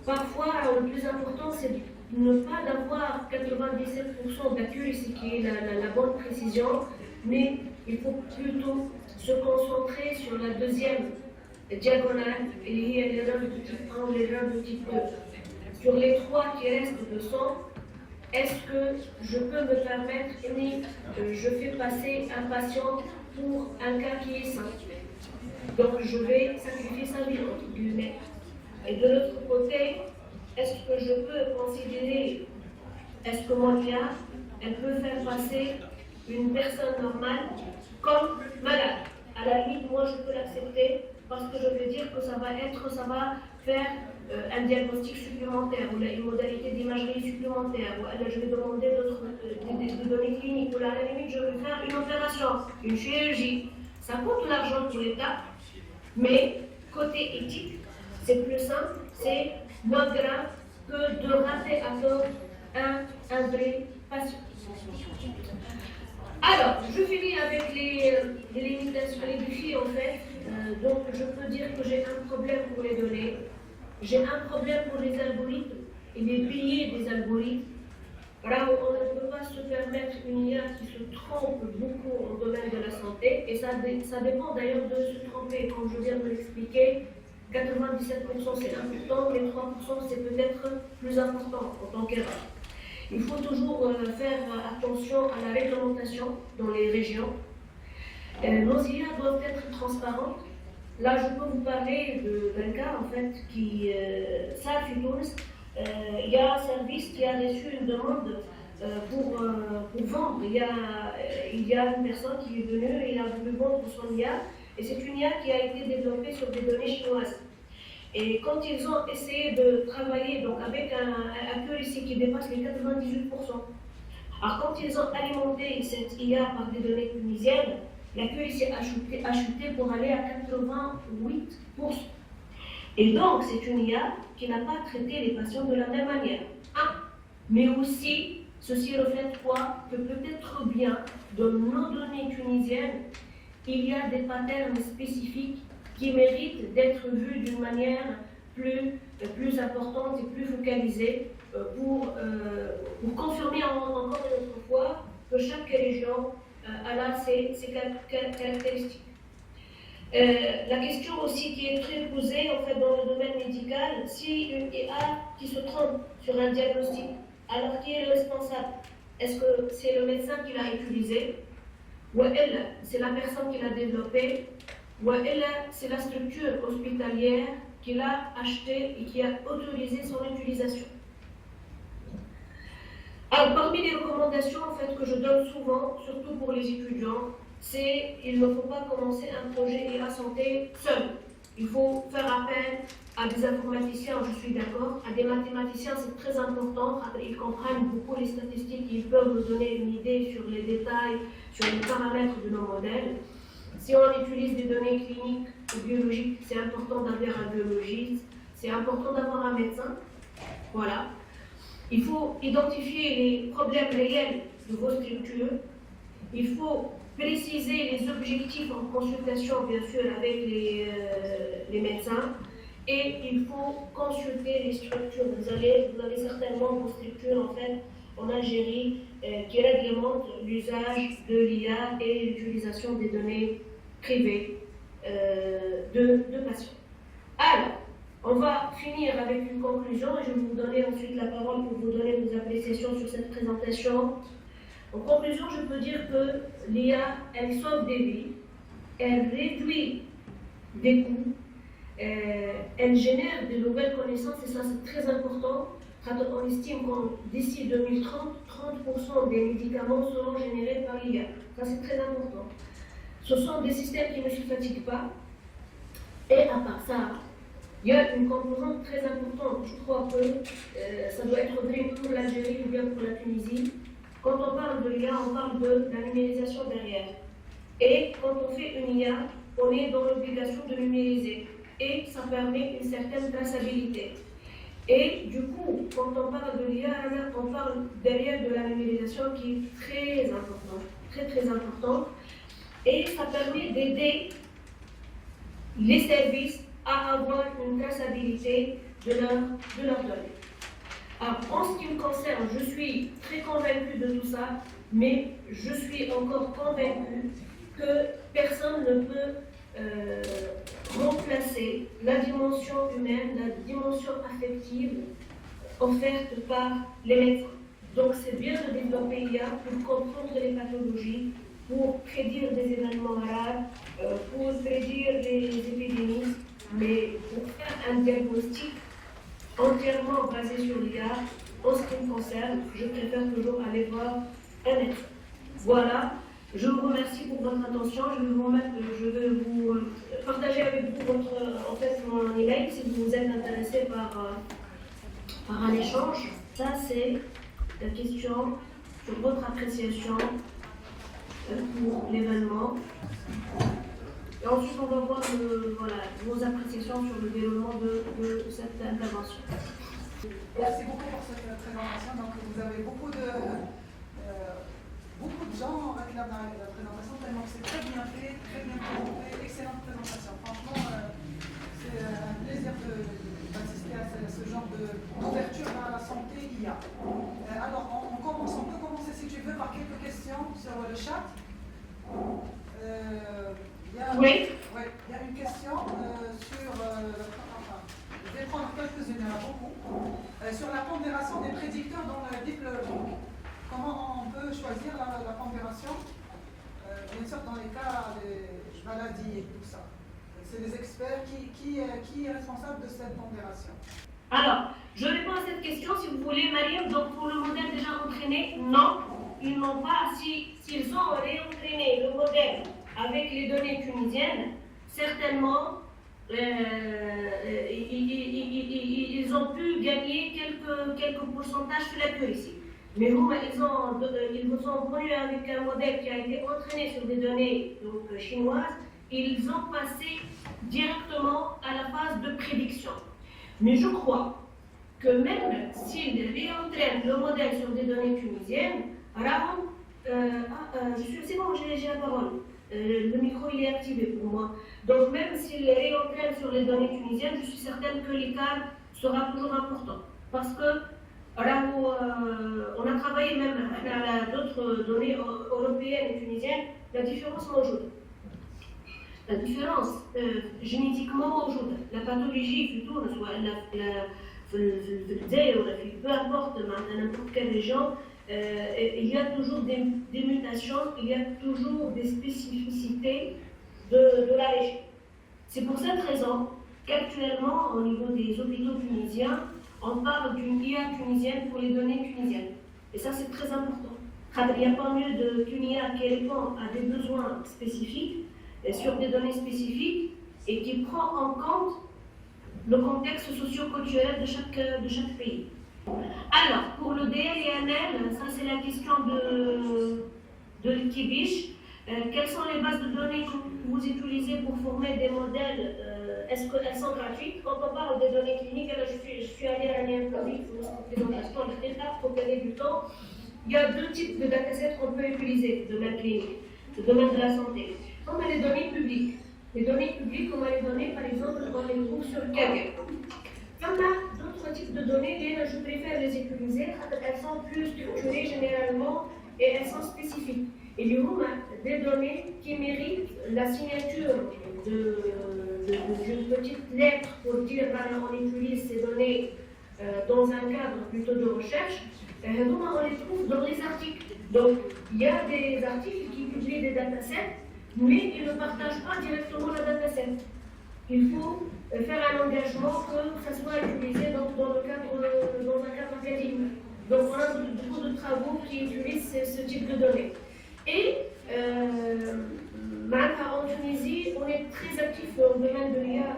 Parfois, le plus important, c'est de ne pas d'avoir 97% d'accuracy, qui est la bonne précision, mais il faut plutôt se concentrer sur la deuxième diagonale, il y a l'erreur de type 1 ou l'erreur de type 2. Sur les trois qui restent de 100, est-ce que je peux me permettre, je fais passer un patient pour un cas qui est sain. Donc je vais sacrifier sa vie, entre guillemets. Et de l'autre côté, est-ce que je peux considérer, est-ce que mon IA, elle peut faire passer une personne normale comme malade? À la limite, moi je peux l'accepter parce que je veux dire que ça va faire un diagnostic supplémentaire ou une modalité d'imagerie supplémentaire, ou alors je vais demander des données cliniques, ou là, à la limite je vais faire une opération, une chirurgie. Ça coûte de l'argent pour l'État, mais côté éthique, c'est plus simple, c'est moins grave que de rater à tort un vrai patient. Alors, je finis avec les limitations, les défis en fait. Donc, je peux dire que j'ai un problème pour les données, j'ai un problème pour les algorithmes et les piliers des algorithmes. Là, on ne peut pas se permettre une IA qui se trompe beaucoup au domaine de la santé, et ça dépend d'ailleurs de se tromper. Comme je viens de l'expliquer, 97% c'est important, les 3% c'est peut-être plus important en tant qu'erreur. Il faut toujours faire attention à la réglementation dans les régions. Nos IA doivent être transparentes. Là, je peux vous parler d'un cas en fait qui, ça, il y a un service qui a reçu une demande pour vendre. Il y a une personne qui est venue et il a voulu vendre son IA, et c'est une IA qui a été développée sur des données chinoises. Et quand ils ont essayé de travailler donc avec un accuracy qui dépasse les 98%, alors quand ils ont alimenté cette IA par des données tunisiennes, l'accuracy a chuté pour aller à 88%. Et donc c'est une IA qui n'a pas traité les patients de la même manière. Mais aussi, ceci reflète quoi? Que peut-être bien dans nos données tunisiennes, il y a des patterns spécifiques qui méritent d'être vus d'une manière plus importante et plus focalisée pour confirmer encore une autre fois que chaque région a là ses caractéristiques. La question aussi qui est très posée en fait dans le domaine médical, si une IA qui se trompe sur un diagnostic, alors qui est le responsable? Est-ce que c'est le médecin qui l'a utilisé, ou elle, c'est la personne qui l'a développé, ou elle, c'est la structure hospitalière qui l'a acheté et qui a autorisé son utilisation? Alors, parmi les recommandations en fait, que je donne souvent, surtout pour les étudiants, c'est qu'il ne faut pas commencer un projet IA santé seul. Il faut faire appel à des informaticiens, je suis d'accord, à des mathématiciens, c'est très important. Ils comprennent beaucoup les statistiques, ils peuvent nous donner une idée sur les détails, sur les paramètres de nos modèles. Si on utilise des données cliniques ou biologiques, c'est important d'avoir un biologiste, c'est important d'avoir un médecin. Voilà. Il faut identifier les problèmes réels de vos structures. Il faut préciser les objectifs en consultation, bien sûr, avec les médecins. Et il faut consulter les structures. Vous avez certainement vos structures, en fait, en Algérie, qui réglementent l'usage de l'IA et l'utilisation des données privées de patients. Alors, on va finir avec une conclusion et je vais vous donner ensuite la parole pour vous donner vos appréciations sur cette présentation. En conclusion, je peux dire que l'IA, elle sauve des vies, elle réduit des coûts, elle génère de nouvelles connaissances et ça c'est très important. On estime que d'ici 2030, 30% des médicaments seront générés par l'IA. Ça c'est très important. Ce sont des systèmes qui ne se fatiguent pas. Et à part ça, il y a une composante très importante. Je crois que ça doit être vrai pour l'Algérie ou bien pour la Tunisie. Quand on parle de l'IA, on parle de la numérisation derrière. Et quand on fait une IA, on est dans l'obligation de numériser. Et ça permet une certaine traçabilité. Et du coup, quand on parle de l'IA, on parle derrière de la numérisation qui est très importante, très très importante. Et ça permet d'aider les services à avoir une traçabilité de leurs données. Alors, en ce qui me concerne, je suis très convaincue de tout ça, mais je suis encore convaincue que personne ne peut remplacer la dimension humaine, la dimension affective offerte par les médecins. Donc c'est bien de développer l'IA pour comprendre les pathologies, pour prédire des événements malades, pour prédire les épidémies, mais pour faire un diagnostic entièrement basé sur l'IA, en ce qui me concerne, je préfère toujours aller voir un médecin. Voilà. Je vous remercie pour votre attention. Je vais vous partager avec vous mon email si vous êtes intéressé par un échange. Ça, c'est la question sur votre appréciation pour l'événement. Et ensuite, on va voir vos appréciations sur le déroulement de cette intervention. Merci beaucoup pour cette présentation. Donc, vous avez beaucoup de gens réclament la présentation, tellement que c'est très bien fait, très bien présenté, excellente présentation. Franchement, c'est un plaisir d'assister à ce genre d'ouverture vers la santé IA. Alors, on peut commencer, si tu veux, par quelques questions sur le chat. Il y a une question sur, je vais prendre quelques-unes, il y en a beaucoup, sur la pondération des prédicteurs dans le deep learning. Comment on peut choisir la pondération, bien sûr dans les cas des maladies et tout ça. C'est les experts qui est responsable de cette pondération. Alors, je réponds à cette question si vous voulez, Mariam. Donc pour le modèle déjà entraîné, non, ils n'ont pas. S'ils ont réentraîné le modèle avec les données tunisiennes, certainement ils ont pu gagner quelques pourcentages sur l'accuracy. Mais ils vous ont venu avec un modèle qui a été entraîné sur des données chinoises. Ils ont passé directement à la phase de prédiction. Mais je crois que même s'ils réentraînent le modèle sur des données tunisiennes, c'est bon, j'ai la parole. Le micro il est activé pour moi. Donc même s'ils les réentraînent sur les données tunisiennes, je suis certaine que l'écart sera toujours important. Parce que on a travaillé même à d'autres données européennes et tunisiennes, la différence موجودة. La différence génétiquement موجودة. La pathologie في تونس ولا في الجزائر ولا في peu importe dans n'importe quelle région, il y a toujours des mutations, il y a toujours des spécificités de la région. C'est pour cette raison qu'actuellement, au niveau des hôpitaux tunisiens, on parle d'une IA tunisienne pour les données tunisiennes. Et ça, c'est très important. Il n'y a pas mieux qu'une IA qui répond à des besoins spécifiques, et sur des données spécifiques, et qui prend en compte le contexte socio-culturel de chaque pays. Alors, pour le DLINL, ça c'est la question de l'Kibish. Quelles sont les bases de données vous utilisez pour former des modèles, est-ce qu'elles sont gratuites? Quand on parle des données cliniques, là, je suis allée à l'ANIM public pour une présentation de l'État pour gagner du temps. Il y a deux types de datasets qu'on peut utiliser, le domaine clinique, le domaine de la santé. On a les données publiques. Les données publiques, on va les donner, par exemple, on les trouve sur le CAGR. On a d'autres types de données, mais je préfère les utiliser parce qu'elles sont plus structurées généralement et elles sont spécifiques. Et du coup, des données qui méritent la signature d'une petite lettre pour dire qu'on utilise ces données dans un cadre plutôt de recherche, nous, on les trouve dans les articles. Donc, il y a des articles qui publient des datasets, mais ils ne partagent pas directement le dataset. Il faut faire un engagement que ça soit utilisé dans un cadre académique. Donc, on a beaucoup de travaux qui utilisent ce type de données. Et en Tunisie, on est très actif dans le domaine de l'IA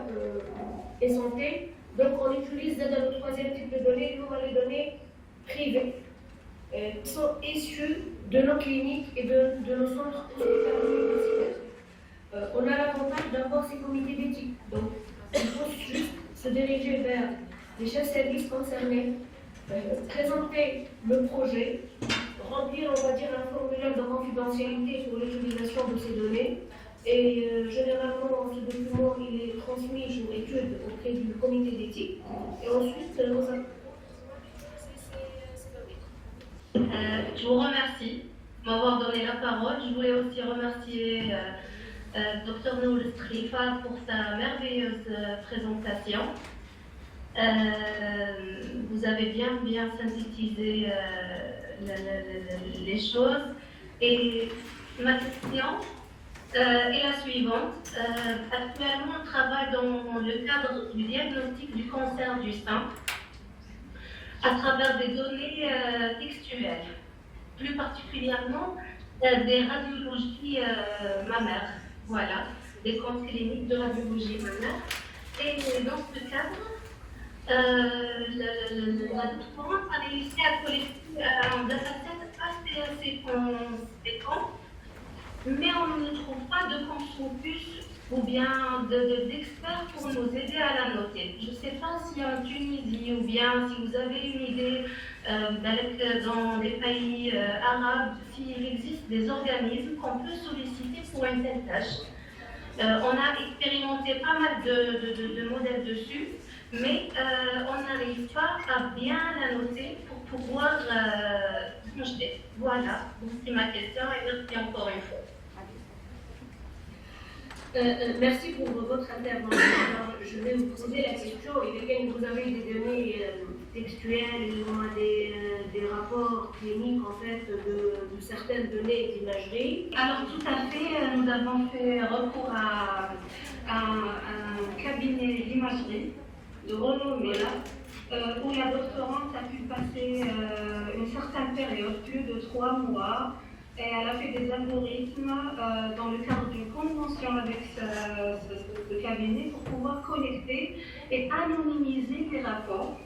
et santé. Donc, on utilise le troisième type de données, nous, les données privées, qui sont issues de nos cliniques et de nos centres universitaires. On a l'avantage d'avoir ces comités d'éthique. Donc, il faut juste se diriger vers les chefs de service concernés, présenter le projet, remplir, on va dire, un formulaire de confidentialité pour l'utilisation de ces données. Et généralement, ce document il est transmis pour étude auprès du comité d'éthique. Et ensuite, je vous remercie de m'avoir donné la parole. Je voulais aussi remercier Dr Nour Strifa pour sa merveilleuse présentation. Vous avez bien synthétisé les choses. Et ma question est la suivante. Actuellement, on travaille dans le cadre du diagnostic du cancer du sein à travers des données textuelles, plus particulièrement des radiologies mammaires, voilà, des comptes cliniques de radiologie mammaire. Et dans ce cadre, la doctorante a réussi à collecter un dataset assez conséquent, mais on ne trouve pas de consensus ou bien d'experts pour nous aider à la noter. Je ne sais pas si en Tunisie ou bien si vous avez une idée dans les pays arabes, s'il existe des organismes qu'on peut solliciter pour une telle tâche. On a expérimenté pas mal de modèles dessus, mais on n'arrive pas à bien la noter pour pouvoir projeter. Voilà, c'est ma question et merci encore une fois. Merci pour votre intervention. Alors, je vais vous poser la question. Et vous avez des données textuelles, des rapports cliniques en fait de certaines données d'imagerie. Alors tout à fait, nous avons fait recours à un cabinet d'imagerie de renommée où la doctorante a pu passer une certaine période, plus de 3 mois. Et elle a fait des algorithmes dans le cadre d'une convention avec ce cabinet pour pouvoir collecter et anonymiser les rapports.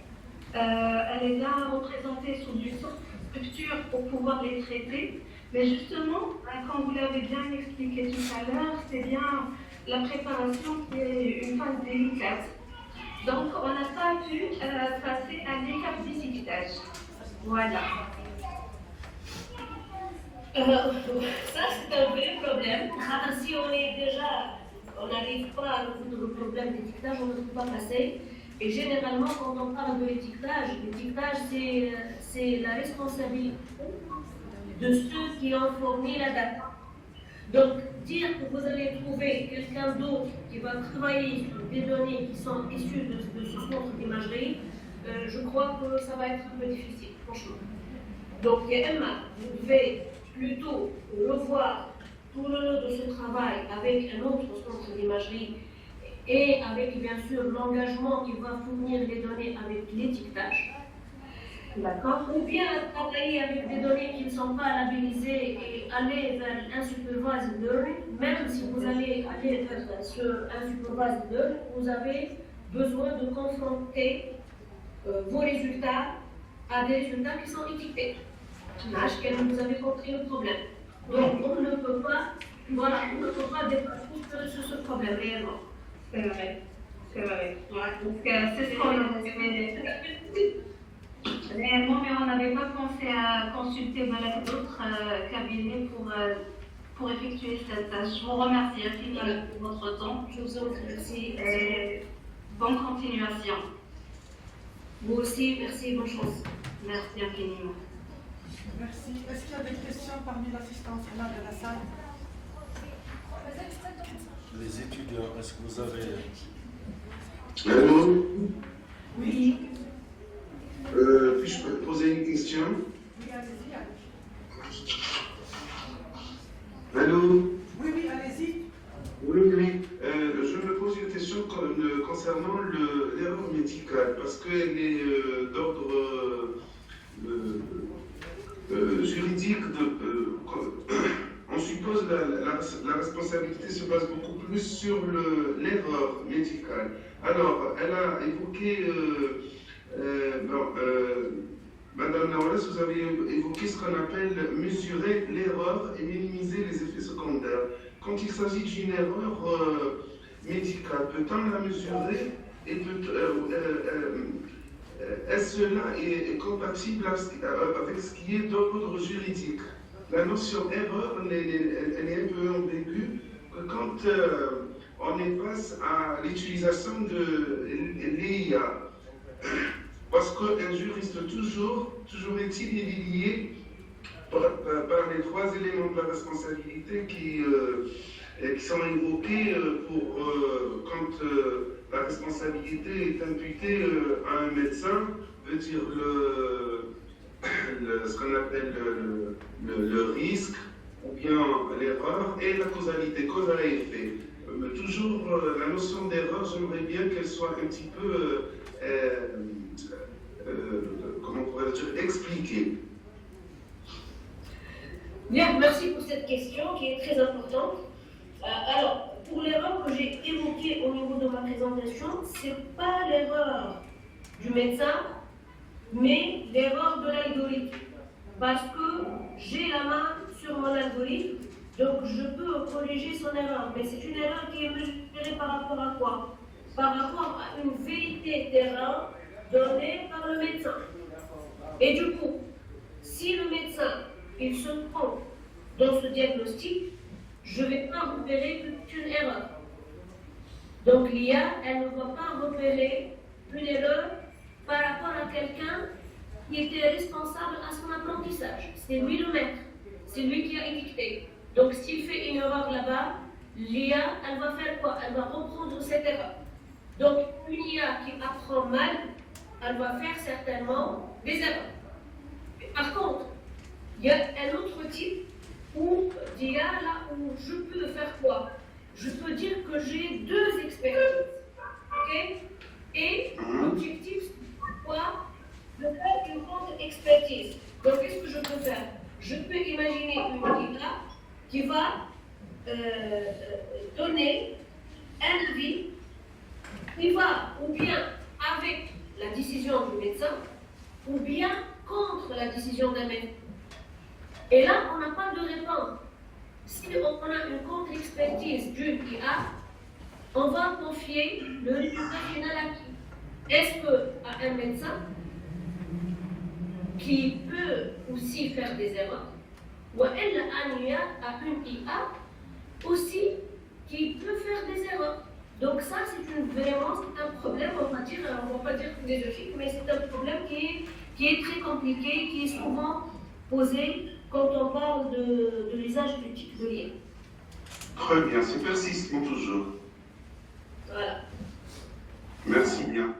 Elle les a représentés sous une sorte de structure pour pouvoir les traiter. Mais justement, comme vous l'avez bien expliqué tout à l'heure, c'est bien la préparation qui est une phase délicate. Donc, on n'a pas pu passer à l'étape d'étiquetage. Voilà. Ça, c'est un vrai problème. Si on n'arrive pas à résoudre le problème d'étiquetage, on ne peut pas passer. Et généralement, quand on parle de l'étiquetage, c'est la responsabilité de ceux qui ont fourni la data. Donc, dire que vous allez trouver quelqu'un d'autre qui va travailler sur des données qui sont issues de ce centre d'imagerie, je crois que ça va être un peu difficile, franchement. Donc, Emma, vous devez plutôt revoir tout le long de ce travail avec un autre centre d'imagerie et avec bien sûr l'engagement qui va fournir les données avec l'étiquetage. D'accord. Ou bien travailler avec des données qui ne sont pas labellisées et aller vers unsupervised learning. Même si vous allez aller vers unsupervised learning, vous avez besoin de confronter vos résultats à des résultats qui sont étiquetés. Vous avez compris le problème. Donc on ne peut pas, dépasser réellement. C'est vrai. C'est vrai. Ouais. Donc, c'est ce qu'on a fait. Réellement, mais on n'avait pas pensé à consulter d'autres cabinets pour effectuer cette tâche. Je vous remercie infiniment pour votre temps. Je vous en remercie. Et bonne continuation. Vous aussi, merci, bonne chance. Merci infiniment. Merci. Est-ce qu'il y a des questions parmi l'assistance là de la salle? Les étudiants, est-ce que vous avez... Allô? Oui. Puis-je poser une question? Oui, allez-y. Allô? Oui, allez-y. Oui. Je me pose une question concernant l'erreur médicale, parce qu'elle est d'ordre juridique. On suppose la responsabilité se base beaucoup plus sur l'erreur médicale. Alors, elle a évoqué, Madame Naoulas, vous avez évoqué ce qu'on appelle mesurer l'erreur et minimiser les effets secondaires. Quand il s'agit d'une erreur médicale, peut-on la mesurer et est-ce cela est compatible avec ce qui est d'ordre juridique? La notion erreur, elle est un peu ambiguë quand on est face à l'utilisation de l'IA. Parce qu'un juriste, toujours est-il lié par les trois éléments de la responsabilité qui sont évoqués quand la responsabilité est imputée à un médecin, veut dire ce qu'on appelle le risque, ou bien l'erreur, et la causalité, cause à effet. Toujours la notion d'erreur, j'aimerais bien qu'elle soit un petit peu, comment pourrais-je dire, expliquée. Bien, merci pour cette question qui est très importante. Alors, pour l'erreur que j'ai évoquée au niveau de ma présentation, ce n'est pas l'erreur du médecin, mais l'erreur de l'algorithme. Parce que j'ai la main sur mon algorithme, donc je peux corriger son erreur. Mais c'est une erreur qui est mesurée par rapport à quoi? Par rapport à une vérité terrain donnée par le médecin. Et du coup, si le médecin il se trompe dans ce diagnostic, je ne vais pas repérer qu'une erreur. Donc l'IA, elle ne va pas repérer une erreur par rapport à quelqu'un qui était responsable à son apprentissage. C'est lui le maître, c'est lui qui a édicté. Donc s'il fait une erreur là-bas, l'IA, elle va faire quoi? Elle va reprendre cette erreur. Donc une IA qui apprend mal, elle va faire certainement des erreurs. Par contre, il y a un autre type d'IA là où je peux faire quoi? Je peux dire que j'ai deux expertises. Okay? Et l'objectif, c'est quoi? De faire une contre-expertise. Donc, qu'est-ce que je peux faire? Je peux imaginer une IA qui va donner un avis qui va ou bien avec la décision du médecin ou bien contre la décision d'un médecin. Et là, on n'a pas de réponse. Si on a une contre-expertise d'une IA, on va confier le résultat final à qui? Est-ce qu'à un médecin qui peut aussi faire des erreurs, ou à une IA aussi qui peut faire des erreurs? Donc ça, c'est vraiment un problème, on va pas dire philosophique, mais c'est un problème qui est très compliqué, qui est souvent posé quand on parle de l'usage politique de l'IA. Très bien, c'est persistant toujours. Voilà. Merci bien.